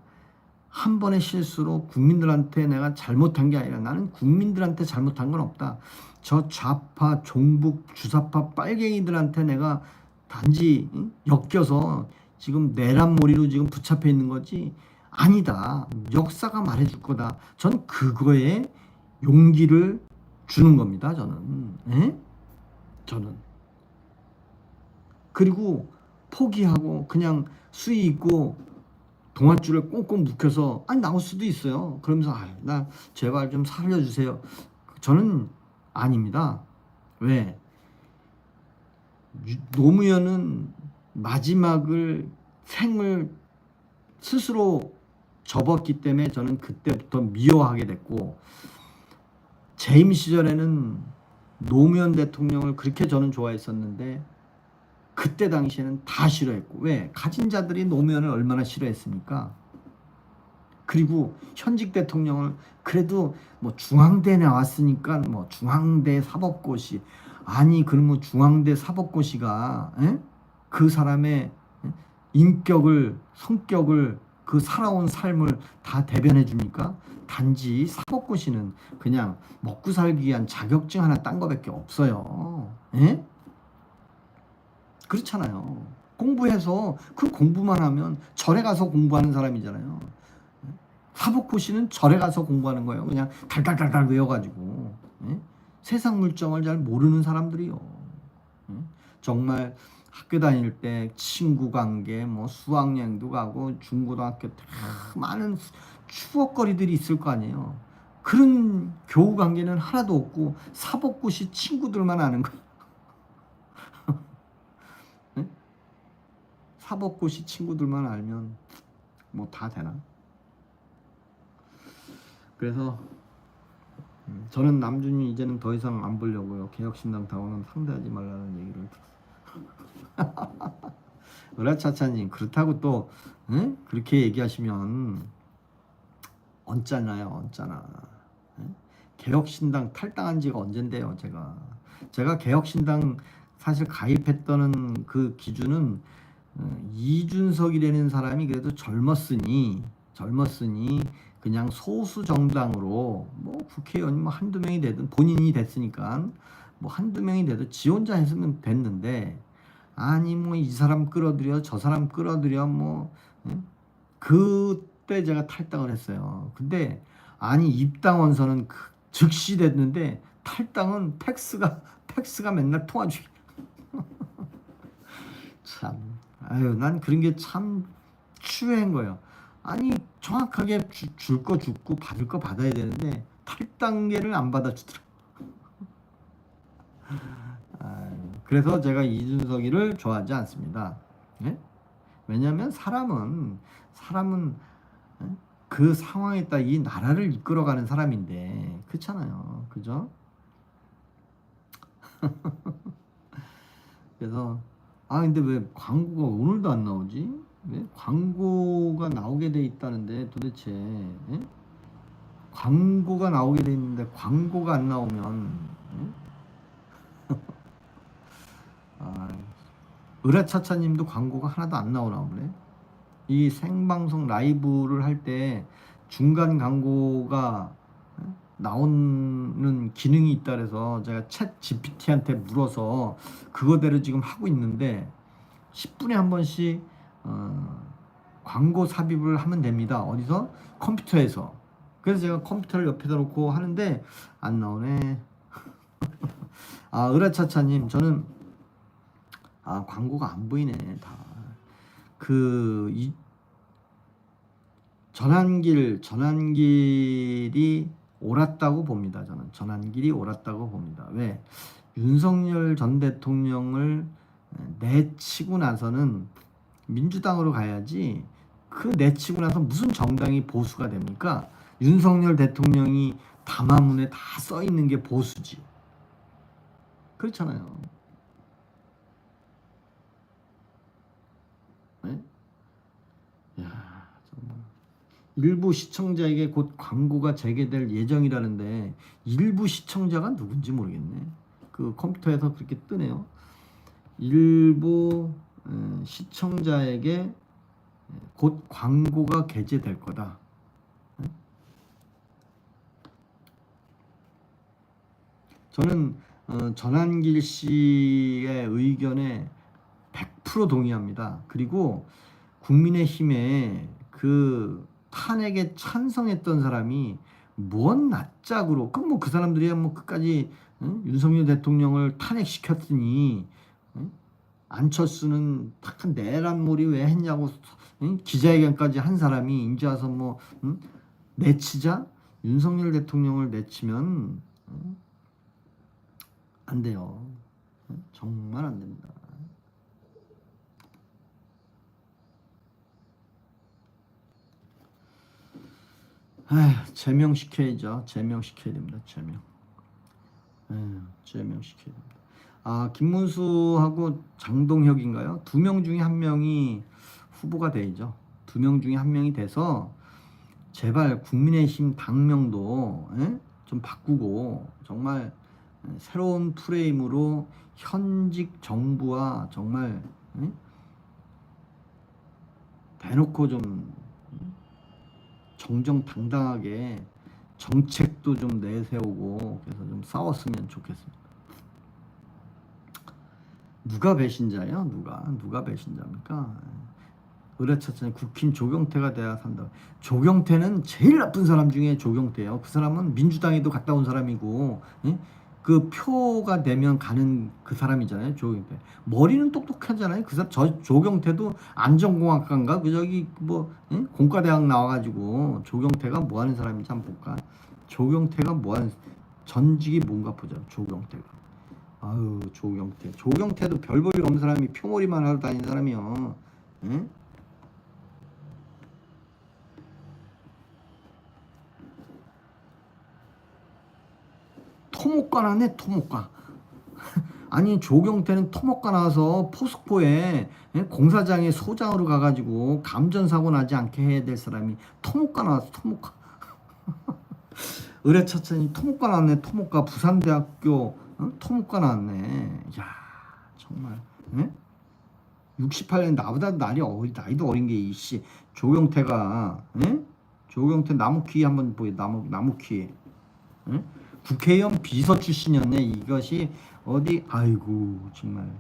한 번의 실수로 국민들한테 내가 잘못한 게 아니라 나는 국민들한테 잘못한 건 없다. 저 좌파, 종북, 주사파, 빨갱이들한테 내가 단지 엮여서 지금 내란몰이로 지금 붙잡혀 있는 거지 아니다. 역사가 말해줄 거다. 전 그거에 용기를 주는 겁니다. 저는. 에? 저는. 그리고 포기하고 그냥 수위 있고 동아줄을 꽁꽁 묶여서 아니 나올 수도 있어요. 그러면서 나 제발 좀 살려주세요. 저는 아닙니다. 왜? 노무현은 마지막을 생을 스스로 접었기 때문에 저는 그때부터 미워하게 됐고 재임 시절에는 노무현 대통령을 그렇게 저는 좋아했었는데 그때 당시에는 다 싫어했고 왜? 가진 자들이 노무현을 얼마나 싫어했습니까? 그리고 현직 대통령을 그래도 뭐 중앙대 나왔으니까 뭐 중앙대 사법고시 아니 그러면 중앙대 사법고시가 에? 그 사람의 인격을 성격을 그 살아온 삶을 다 대변해 줍니까? 단지 사법고시는 그냥 먹고 살기 위한 자격증 하나 딴 거밖에 없어요. 에? 그렇잖아요. 공부해서 그 공부만 하면 절에 가서 공부하는 사람이잖아요. 사법고시는 절에 가서 공부하는 거예요. 그냥 달달달달 외워가지고 세상 물정을 잘 모르는 사람들이요. 정말 학교 다닐 때 친구 관계, 뭐 수학여행도 가고 중고등학교 때 많은 추억거리들이 있을 거 아니에요. 그런 교우 관계는 하나도 없고 사법고시 친구들만 아는 거. 사법고시 친구들만 알면 뭐 다 되나? 그래서 저는 남준이 이제는 더 이상 안 보려고요. 개혁신당 당원은 상대하지 말라는 얘기를 들었어요. 으라차차님 그렇다고 또 응? 그렇게 얘기하시면 언짢아요. 언짢아. 응? 개혁신당 탈당한 지가 언젠데요. 제가 개혁신당 사실 가입했던 그 기준은 이준석이라는 사람이 그래도 젊었으니 그냥 소수 정당으로 뭐 국회의원이 뭐 한두 명이 되든 본인이 됐으니까 뭐 한두 명이 돼도 지 혼자 했으면 됐는데 아니 뭐 이 사람 끌어들여 저 사람 끌어들여 뭐 그때 제가 탈당을 했어요. 근데 아니 입당 원서는 즉시 됐는데 탈당은 팩스가 맨날 통화 중이야. 참 아유 난 그런 게 참 추해한 거예요. 아니 정확하게 줄 거 주고 받을 거 받아야 되는데 탈당계를 안 받아주더라. 그래서 제가 이준석이를 좋아하지 않습니다. 네? 왜냐하면 사람은 그 상황에 따라 이 나라를 이끌어가는 사람인데 그렇잖아요. 그죠? 그래서 근데 왜 광고가 오늘도 안 나오지? 왜 광고가 나오게 돼 있다는데 도대체 광고가 나오게 돼 있는데 광고가 안 나오면 으라차차님도 광고가 하나도 안 나오나 보네. 이 생방송 라이브를 할 때 중간 광고가 나오는 기능이 있다 그래서 제가 챗 GPT한테 물어서 그거대로 지금 하고 있는데 10분에 한 번씩 광고 삽입을 하면 됩니다. 어디서? 컴퓨터에서. 그래서 제가 컴퓨터를 옆에다 놓고 하는데 안 나오네. 으라차차님 저는 아, 광고가 안 보이네 다. 그 전환길이 옳았다고 봅니다. 저는 전환길이 옳았다고 봅니다. 왜? 윤석열 전 대통령을 내치고 나서는 민주당으로 가야지. 그 내치고 나서 무슨 정당이 보수가 됩니까? 윤석열 대통령이 담화문에 다 써 있는 게 보수지. 그렇잖아요. 네? 야, 정말. 일부 시청자에게 곧 광고가 재개될 예정이라는데 일부 시청자가 누군지 모르겠네. 그 컴퓨터에서 그렇게 뜨네요. 일부 시청자에게 곧 광고가 게재될 거다. 저는 전한길 씨의 의견에 100% 동의합니다. 그리고 국민의힘에 그 탄핵에 찬성했던 사람이 뭔 낯짝으로 그 사람들이야 뭐 끝까지 윤석열 대통령을 탄핵시켰으니 안철수는 탁한 내란몰이 왜 했냐고 기자회견까지 한 사람이 이제 와서 뭐 내치자 윤석열 대통령을 내치면 안 돼요. 정말 안 됩니다. 제명시켜야죠. 제명시켜야 됩니다. 제명시켜야 됩니다. 아, 김문수하고 장동혁인가요? 2명 중에 1명이 후보가 되죠. 2명 중에 1명이 돼서 제발 국민의힘 당명도 좀 바꾸고 정말 새로운 프레임으로 현직 정부와 정말 대놓고 좀 정정당당하게 정책도 좀 내세우고 그래서 좀 싸웠으면 좋겠습니다. 누가 배신자예요? 누가 배신자입니까? 의뢰차차는 국힘 조경태가 돼야 산다. 조경태는 제일 나쁜 사람 중에 조경태예요. 그 사람은 민주당에도 갔다 온 사람이고 그 표가 되면 가는 그 사람이잖아요. 조경태. 머리는 똑똑하잖아요. 그 사람 저 조경태도 안전공학과인가 그 저기 뭐 공과대학 나와가지고 조경태가 뭐 하는 사람인지 한번 볼까. 조경태가 뭐 하는 전직이 뭔가 보자. 조경태가. 아유 조경태도 별 볼 일 없는 사람이 표머리만 하러 다니는 사람이요. 응? 토목과 나네 토목과. 아니 조경태는 토목과 나와서 포스코에 공사장에 소장으로 가가지고 감전사고 나지 않게 해야 될 사람이 토목과 나와서 토목과. 의뢰차차니 토목과 나왔네. 토목과 부산대학교 토목과 나왔네. 야 정말 68년 나보다 나이도 어린 게 이씨 조경태가 조경태 나무키 한번 보여. 나무키 국회의원 비서 출신이었네. 이것이 어디 아이고 정말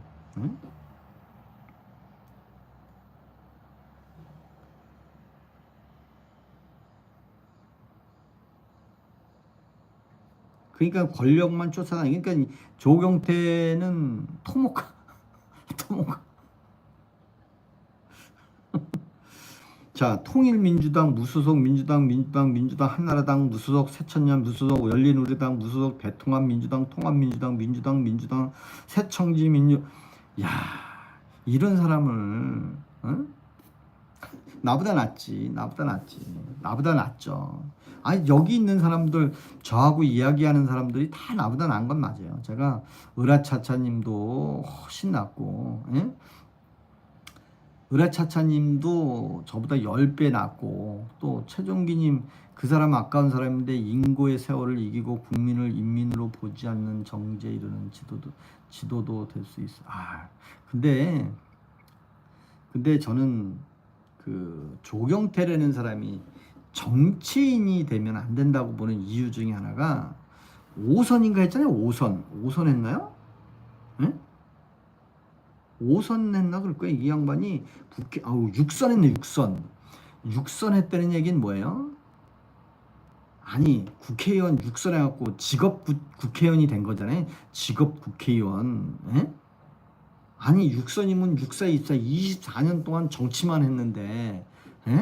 그러니까 권력만 쫓아다니. 그러니까 조경태는 토목 자, 통일민주당 무소속 민주당 한나라당 무소속 새천년 무소속 열린우리당 무소속 대통합민주당 통합민주당 새청지민주. 야 이런 사람을 나보다 낫지. 나보다 낫죠. 아니 여기 있는 사람들 저하고 이야기하는 사람들이 다 나보다 나은 건 맞아요. 제가 으라차차님도 훨씬 낫고 으라차차님도 저보다 10배 낫고 또 최종기님 그 사람 아까운 사람인데 인고의 세월을 이기고 국민을 인민으로 보지 않는 정제에 이르는 지도도 될 수 있어. 근데 저는 그 조경태라는 사람이 정치인이 되면 안 된다고 보는 이유 중에 하나가 5선인가 했잖아요. 5선 했나요? 응? 5선 했나 그럴 거예요. 이 양반이 6선 했네. 6선 했다는 얘기는 뭐예요? 아니 국회의원 6선 해갖고 직업 국회의원이 된 거잖아요. 직업 국회의원. 아니 육선이면 육사 입사 24년 동안 정치만 했는데, 에?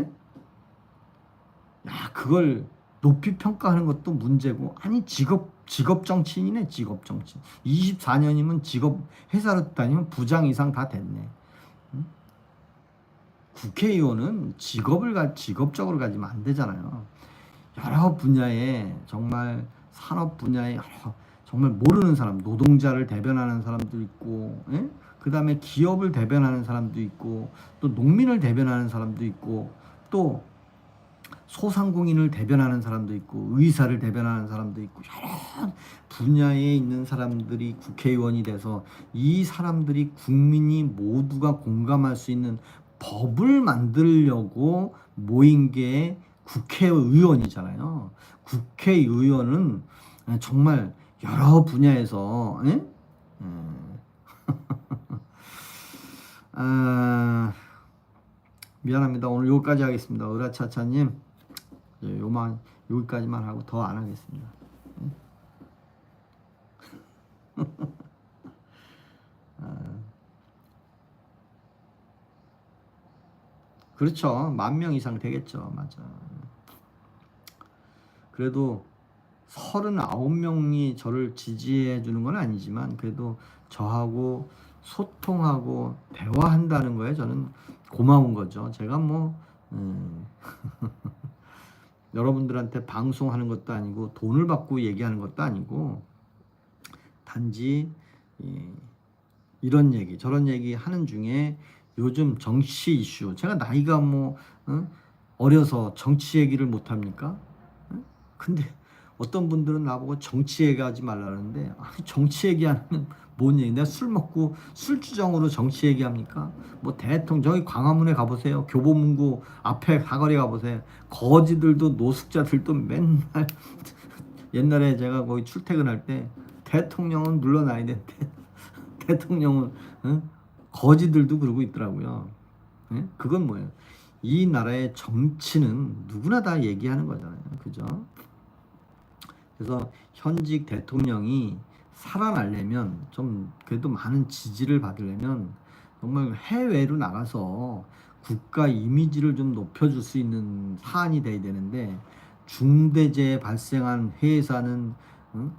야 그걸 높이 평가하는 것도 문제고, 아니 직업 정치인이네. 직업 정치인 24년이면 직업 회사로 다니면 부장 이상 다 됐네. 응? 국회의원은 직업적으로 가지면 안 되잖아요. 여러 분야에 정말 산업 분야에 정말 모르는 사람, 노동자를 대변하는 사람도 있고, 예? 그 다음에 기업을 대변하는 사람도 있고, 또 농민을 대변하는 사람도 있고, 또 소상공인을 대변하는 사람도 있고, 의사를 대변하는 사람도 있고, 여러 분야에 있는 사람들이 국회의원이 돼서 이 사람들이 국민이 모두가 공감할 수 있는 법을 만들려고 모인 게 국회의원이잖아요. 국회의원은 정말 여러 분야에서, 예? 아, 미안합니다. 오늘 여기까지 하겠습니다. 으라차차님, 여기까지만 하고 더 안 하겠습니다. 그렇죠. 10,000명 이상 되겠죠. 맞아. 그래도 39명이 저를 지지해 주는 건 아니지만, 그래도 저하고 소통하고 대화한다는 거에 저는 고마운 거죠. 제가 뭐 여러분들한테 방송하는 것도 아니고 돈을 받고 얘기하는 것도 아니고, 단지 이런 얘기 저런 얘기 하는 중에 요즘 정치 이슈, 제가 나이가 뭐 어려서 정치 얘기를 못 합니까? 근데 어떤 분들은 나보고 정치 얘기하지 말라는데, 아니 정치 얘기하면 뭔 얘기? 내가 술 먹고 술주정으로 정치 얘기합니까? 뭐 대통령 저기 광화문에 가보세요. 교보문고 앞에 사거리 가보세요. 거지들도 노숙자들도 맨날 옛날에 제가 거기 출퇴근할 때 대통령은 물러나야 되는데 대통령은 거지들도 그러고 있더라고요. 그건 뭐예요? 이 나라의 정치는 누구나 다 얘기하는 거잖아요. 그죠? 그래서 현직 대통령이 살아나려면, 좀 그래도 많은 지지를 받으려면 정말 해외로 나가서 국가 이미지를 좀 높여줄 수 있는 사안이 돼야 되는데, 중대재해 발생한 회사는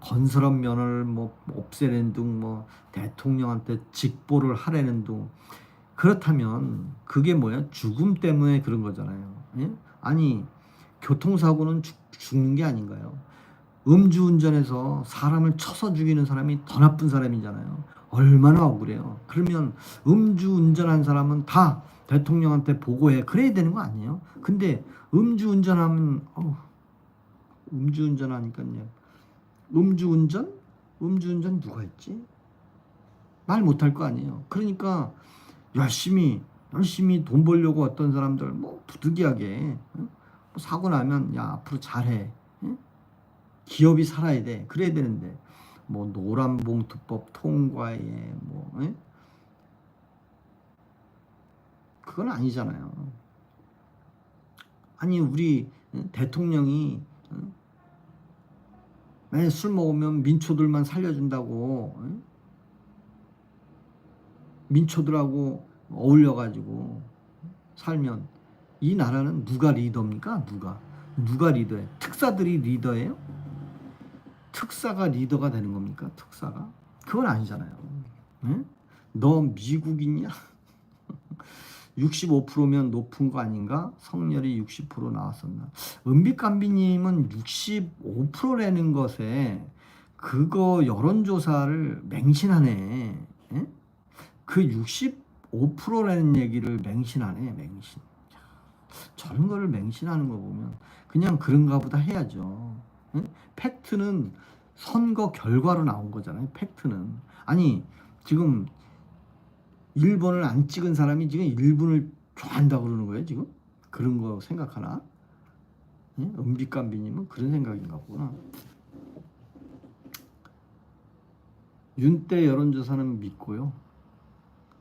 건설업 면허를 뭐 없애는 등, 뭐 대통령한테 직보를 하라는 등. 그렇다면 그게 뭐야? 죽음 때문에 그런 거잖아요. 예? 아니 교통사고는 죽는 게 아닌가요? 음주운전해서 사람을 쳐서 죽이는 사람이 더 나쁜 사람이잖아요. 얼마나 억울해요. 그러면 음주운전한 사람은 다 대통령한테 보고해. 그래야 되는 거 아니에요? 근데 음주운전하면 음주운전하니까요. 음주운전? 음주운전 누가 했지? 말 못할 거 아니에요. 그러니까 열심히 돈 벌려고 어떤 사람들 뭐 부득이하게 사고 나면 야 앞으로 잘해. 기업이 살아야 돼. 그래야 되는데 뭐 노란봉투법 통과에 뭐 그건 아니잖아요. 아니 우리 대통령이 맨 술 먹으면 민초들만 살려준다고 민초들하고 어울려가지고 살면 이 나라는 누가 리더입니까? 누가 리더예요? 특사들이 리더예요? 특사가 리더가 되는 겁니까? 특사가? 그건 아니잖아요. 응? 너 미국이냐? 65%면 높은 거 아닌가? 성렬이 60% 나왔었나? 은빛감비님은 65%라는 것에 그거 여론조사를 맹신하네. 에? 그 65%라는 얘기를 맹신하네. 맹신. 저런 거를 맹신하는 거 보면 그냥 그런가 보다 해야죠. 에? 팩트는 선거 결과로 나온 거잖아요. 팩트는. 아니 지금 1번을 안 찍은 사람이 지금 1분을 좋아한다고 그러는 거예요 지금? 그런 거 생각하나? 은빛감비님은 그런 생각인가 보구나. 윤대 여론조사는 믿고요.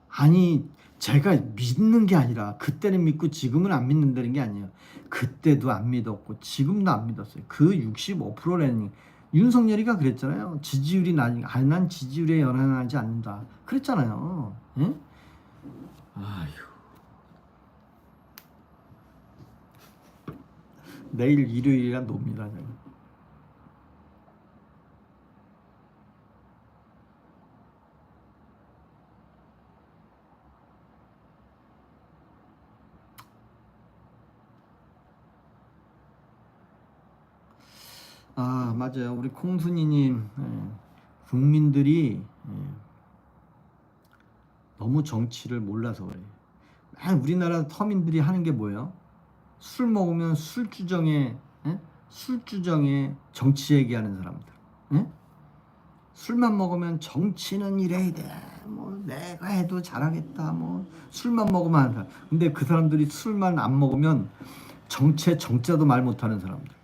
아니 제가 믿는 게 아니라 그때는 믿고 지금은 안 믿는다는 게 아니에요. 그때도 안 믿었고 지금도 안 믿었어요. 그 65%라는 윤석열이가 그랬잖아요. 지지율이 난 지지율에 연연하지 않는다. 그랬잖아요. 예? 아휴. 내일 일요일이라 놉니다. 제가. 아, 맞아요. 우리 콩순이님, 국민들이 너무 정치를 몰라서 그래요. 우리나라 서민들이 하는 게 뭐예요? 술 먹으면 술주정에 정치 얘기하는 사람들. 예? 술만 먹으면 정치는 이래야 돼. 뭐 내가 해도 잘하겠다. 뭐 술만 먹으면 하는 사람. 근데 그 사람들이 술만 안 먹으면 정치의 정자도 말 못하는 사람들.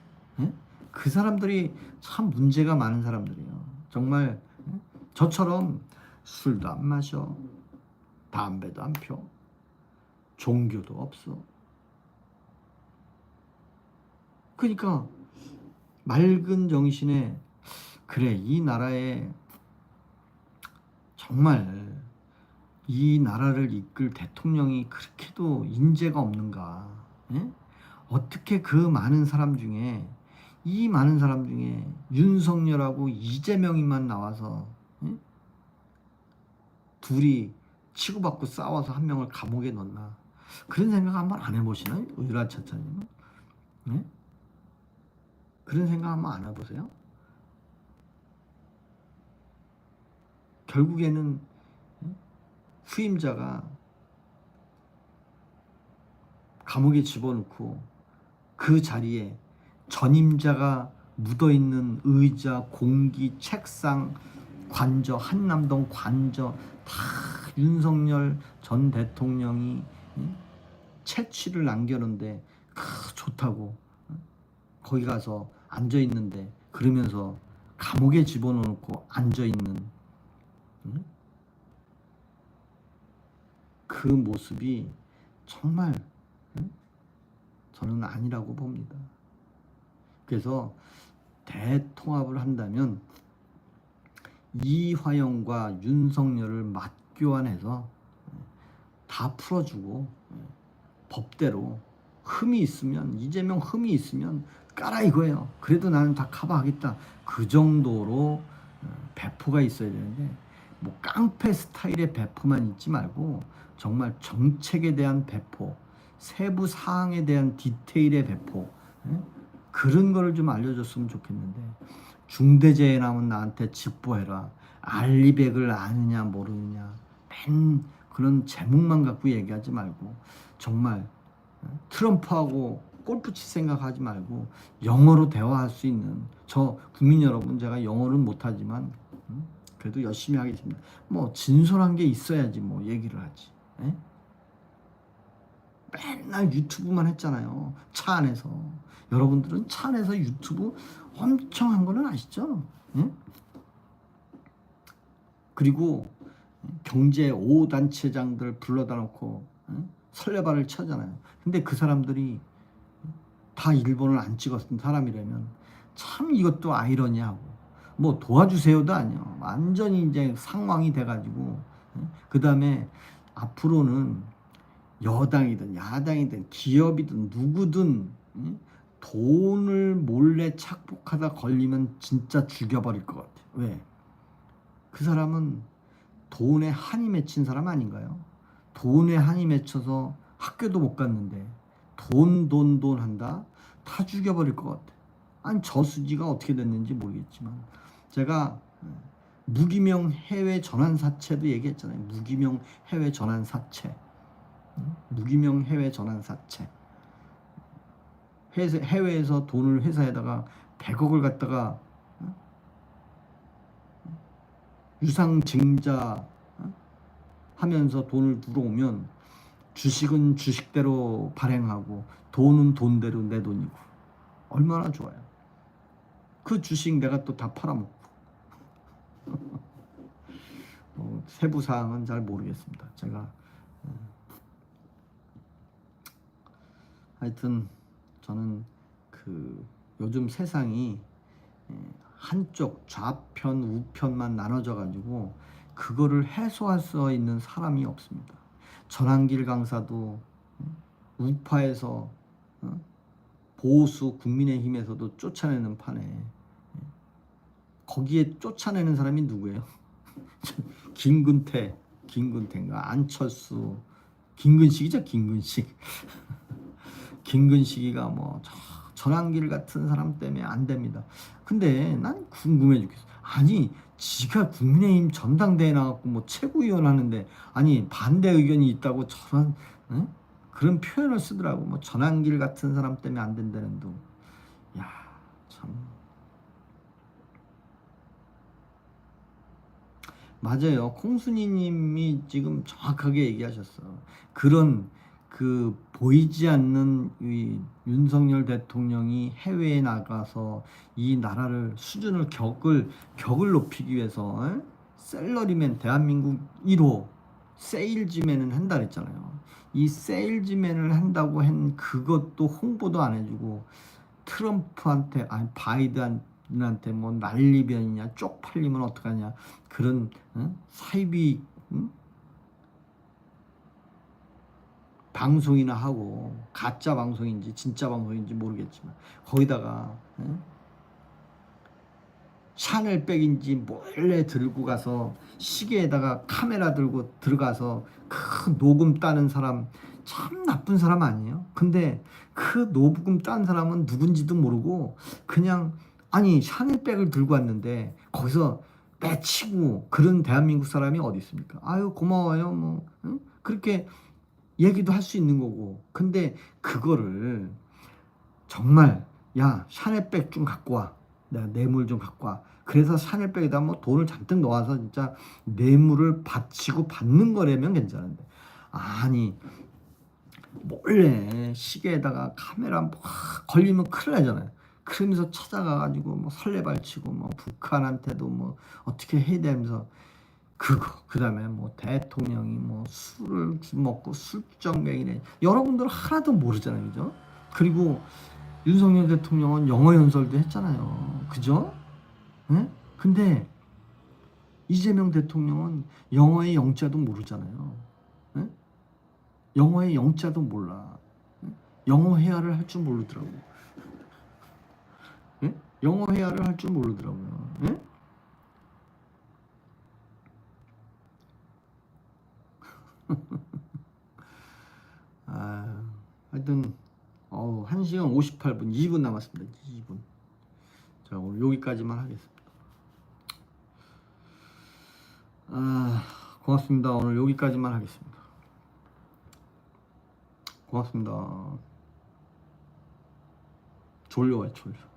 예? 그 사람들이 참 문제가 많은 사람들이에요. 정말 저처럼 술도 안 마셔, 담배도 안 펴, 종교도 없어. 그러니까 맑은 정신에 그래 이 나라에 정말 이 나라를 이끌 대통령이 그렇게도 인재가 없는가? 예? 어떻게 그 많은 사람 중에 이 많은 사람 중에 윤석열하고 이재명이만 나와서 예? 둘이 치고받고 싸워서 한 명을 감옥에 넣나? 그런 생각 한번 안 해보시나요? 유라차차님은? 예? 그런 생각 한번 안 해보세요? 결국에는 후임자가 감옥에 집어넣고 그 자리에 전임자가 묻어있는 의자, 공기, 책상, 관저, 한남동 관저 다 윤석열 전 대통령이 채취를 남겨놓은데 좋다고 거기 가서 앉아있는데 그러면서 감옥에 집어넣고 앉아있는 그 모습이 정말 저는 아니라고 봅니다. 그래서 대통합을 한다면 이화영과 윤석열을 맞교환해서 다 풀어주고 법대로 흠이 있으면 이재명 흠이 있으면 까라 이거예요. 그래도 나는 다 커버하겠다. 그 정도로 배포가 있어야 되는데 뭐 깡패 스타일의 배포만 있지 말고 정말 정책에 대한 배포, 세부 사항에 대한 디테일의 배포 그런 거를 좀 알려줬으면 좋겠는데 중대재해 나면 나한테 직보해라. 알리백을 아느냐 모르느냐 맨 그런 제목만 갖고 얘기하지 말고 정말 트럼프하고 골프 칠 생각하지 말고 영어로 대화할 수 있는 저 국민 여러분 제가 영어는 못하지만 그래도 열심히 하겠습니다. 뭐 진솔한 게 있어야지 뭐 얘기를 하지. 에? 맨날 유튜브만 했잖아요. 차 안에서. 여러분들은 차 안에서 유튜브 엄청 한 거는 아시죠? 에? 그리고 경제 5단체장들 불러다 놓고 설레발을 쳐잖아요. 근데 그 사람들이 다 일본을 안 찍었던 사람이라면 참 이것도 아이러니하고 뭐 도와주세요도 아니요. 완전히 이제 상황이 돼가지고 그 다음에 앞으로는 여당이든 야당이든 기업이든 누구든 돈을 몰래 착복하다 걸리면 진짜 죽여버릴 것 같아요. 왜? 그 사람은 돈에 한이 맺힌 사람 아닌가요? 돈에 한이 맺혀서 학교도 못 갔는데 돈 한다? 다 죽여버릴 것 같아. 아니 저수지가 어떻게 됐는지 모르겠지만 제가 무기명 해외 전환 사채도 얘기했잖아요. 무기명 해외 전환 사채. 무기명 해외 전환 사채. 해외에서 돈을 회사에다가 100억을 갖다가 유상증자 하면서 돈을 들어오면 주식은 주식대로 발행하고 돈은 돈대로 내 돈이고 얼마나 좋아요. 그 주식 내가 또 다 팔아먹고 세부 사항은 잘 모르겠습니다. 제가 하여튼 저는 그 요즘 세상이 한쪽 좌편 우편만 나눠져 가지고 그거를 해소할 수 있는 사람이 없습니다. 전한길 강사도 우파에서 보수 국민의힘에서도 쫓아내는 판에 거기에 쫓아내는 사람이 누구예요? 김근태인가 안철수, 김근식이죠, 김근식. 김근식이가 뭐 전한길 같은 사람 때문에 안 됩니다. 근데 난 궁금해 죽겠어. 아니 지가 국민의힘 전당대회 나가고 뭐 최고위원 하는데 아니 반대 의견이 있다고 저런 그런 표현을 쓰더라고. 뭐 전한길 같은 사람 때문에 안 된다는 둥. 야 참. 맞아요. 콩순이님이 지금 정확하게 얘기하셨어. 그런 그 보이지 않는 이 윤석열 대통령이 해외에 나가서 이 나라를 수준을 격을 높이기 위해서 셀러리맨 대한민국 1호 세일즈맨은 한다 그랬잖아요. 이 세일즈맨을 한다고 한 그것도 홍보도 안 해주고 트럼프한테 아니 바이든한테 뭐 난리변이냐 쪽팔리면 어떡하냐 그런 사이비 방송이나 하고 가짜 방송인지 진짜 방송인지 모르겠지만 거기다가 샤넬백인지 몰래 들고 가서 시계에다가 카메라 들고 들어가서 큰 녹음 따는 사람 참 나쁜 사람 아니에요? 근데 그 녹음 딴 사람은 누군지도 모르고 그냥 아니 샤넬백을 들고 왔는데 거기서 빼치고 그런 대한민국 사람이 어디 있습니까? 아유 고마워요 뭐 그렇게 얘기도 할 수 있는 거고 근데 그거를 정말 야 샤넬백 좀 갖고 와 내가 뇌물 좀 갖고 와 그래서 샤넬백에다 뭐 돈을 잔뜩 넣어서 진짜 뇌물을 바치고 받는 거라면 괜찮은데 아니 몰래 시계에다가 카메라 막 걸리면 큰일 나잖아요. 그러면서 찾아가가지고 뭐 설레발치고 뭐 북한한테도 뭐 어떻게 해야 되면서 그거 그다음에 뭐 대통령이 뭐 술을 먹고 술주정뱅이네 여러분들 하나도 모르잖아요, 그죠? 그리고 윤석열 대통령은 영어 연설도 했잖아요, 그죠? 예? 근데 이재명 대통령은 영어의 영자도 모르잖아요. 예? 영어의 영자도 몰라. 영어 회화를 할 줄 모르더라고. 예? 영어 회화를 할 줄 모르더라고요. 예? 아, 하여튼 1시간 58분, 2분 남았습니다. 2분. 자, 오늘 여기까지만 하겠습니다. 고맙습니다. 오늘 여기까지만 하겠습니다. 고맙습니다. 졸려요, 졸려.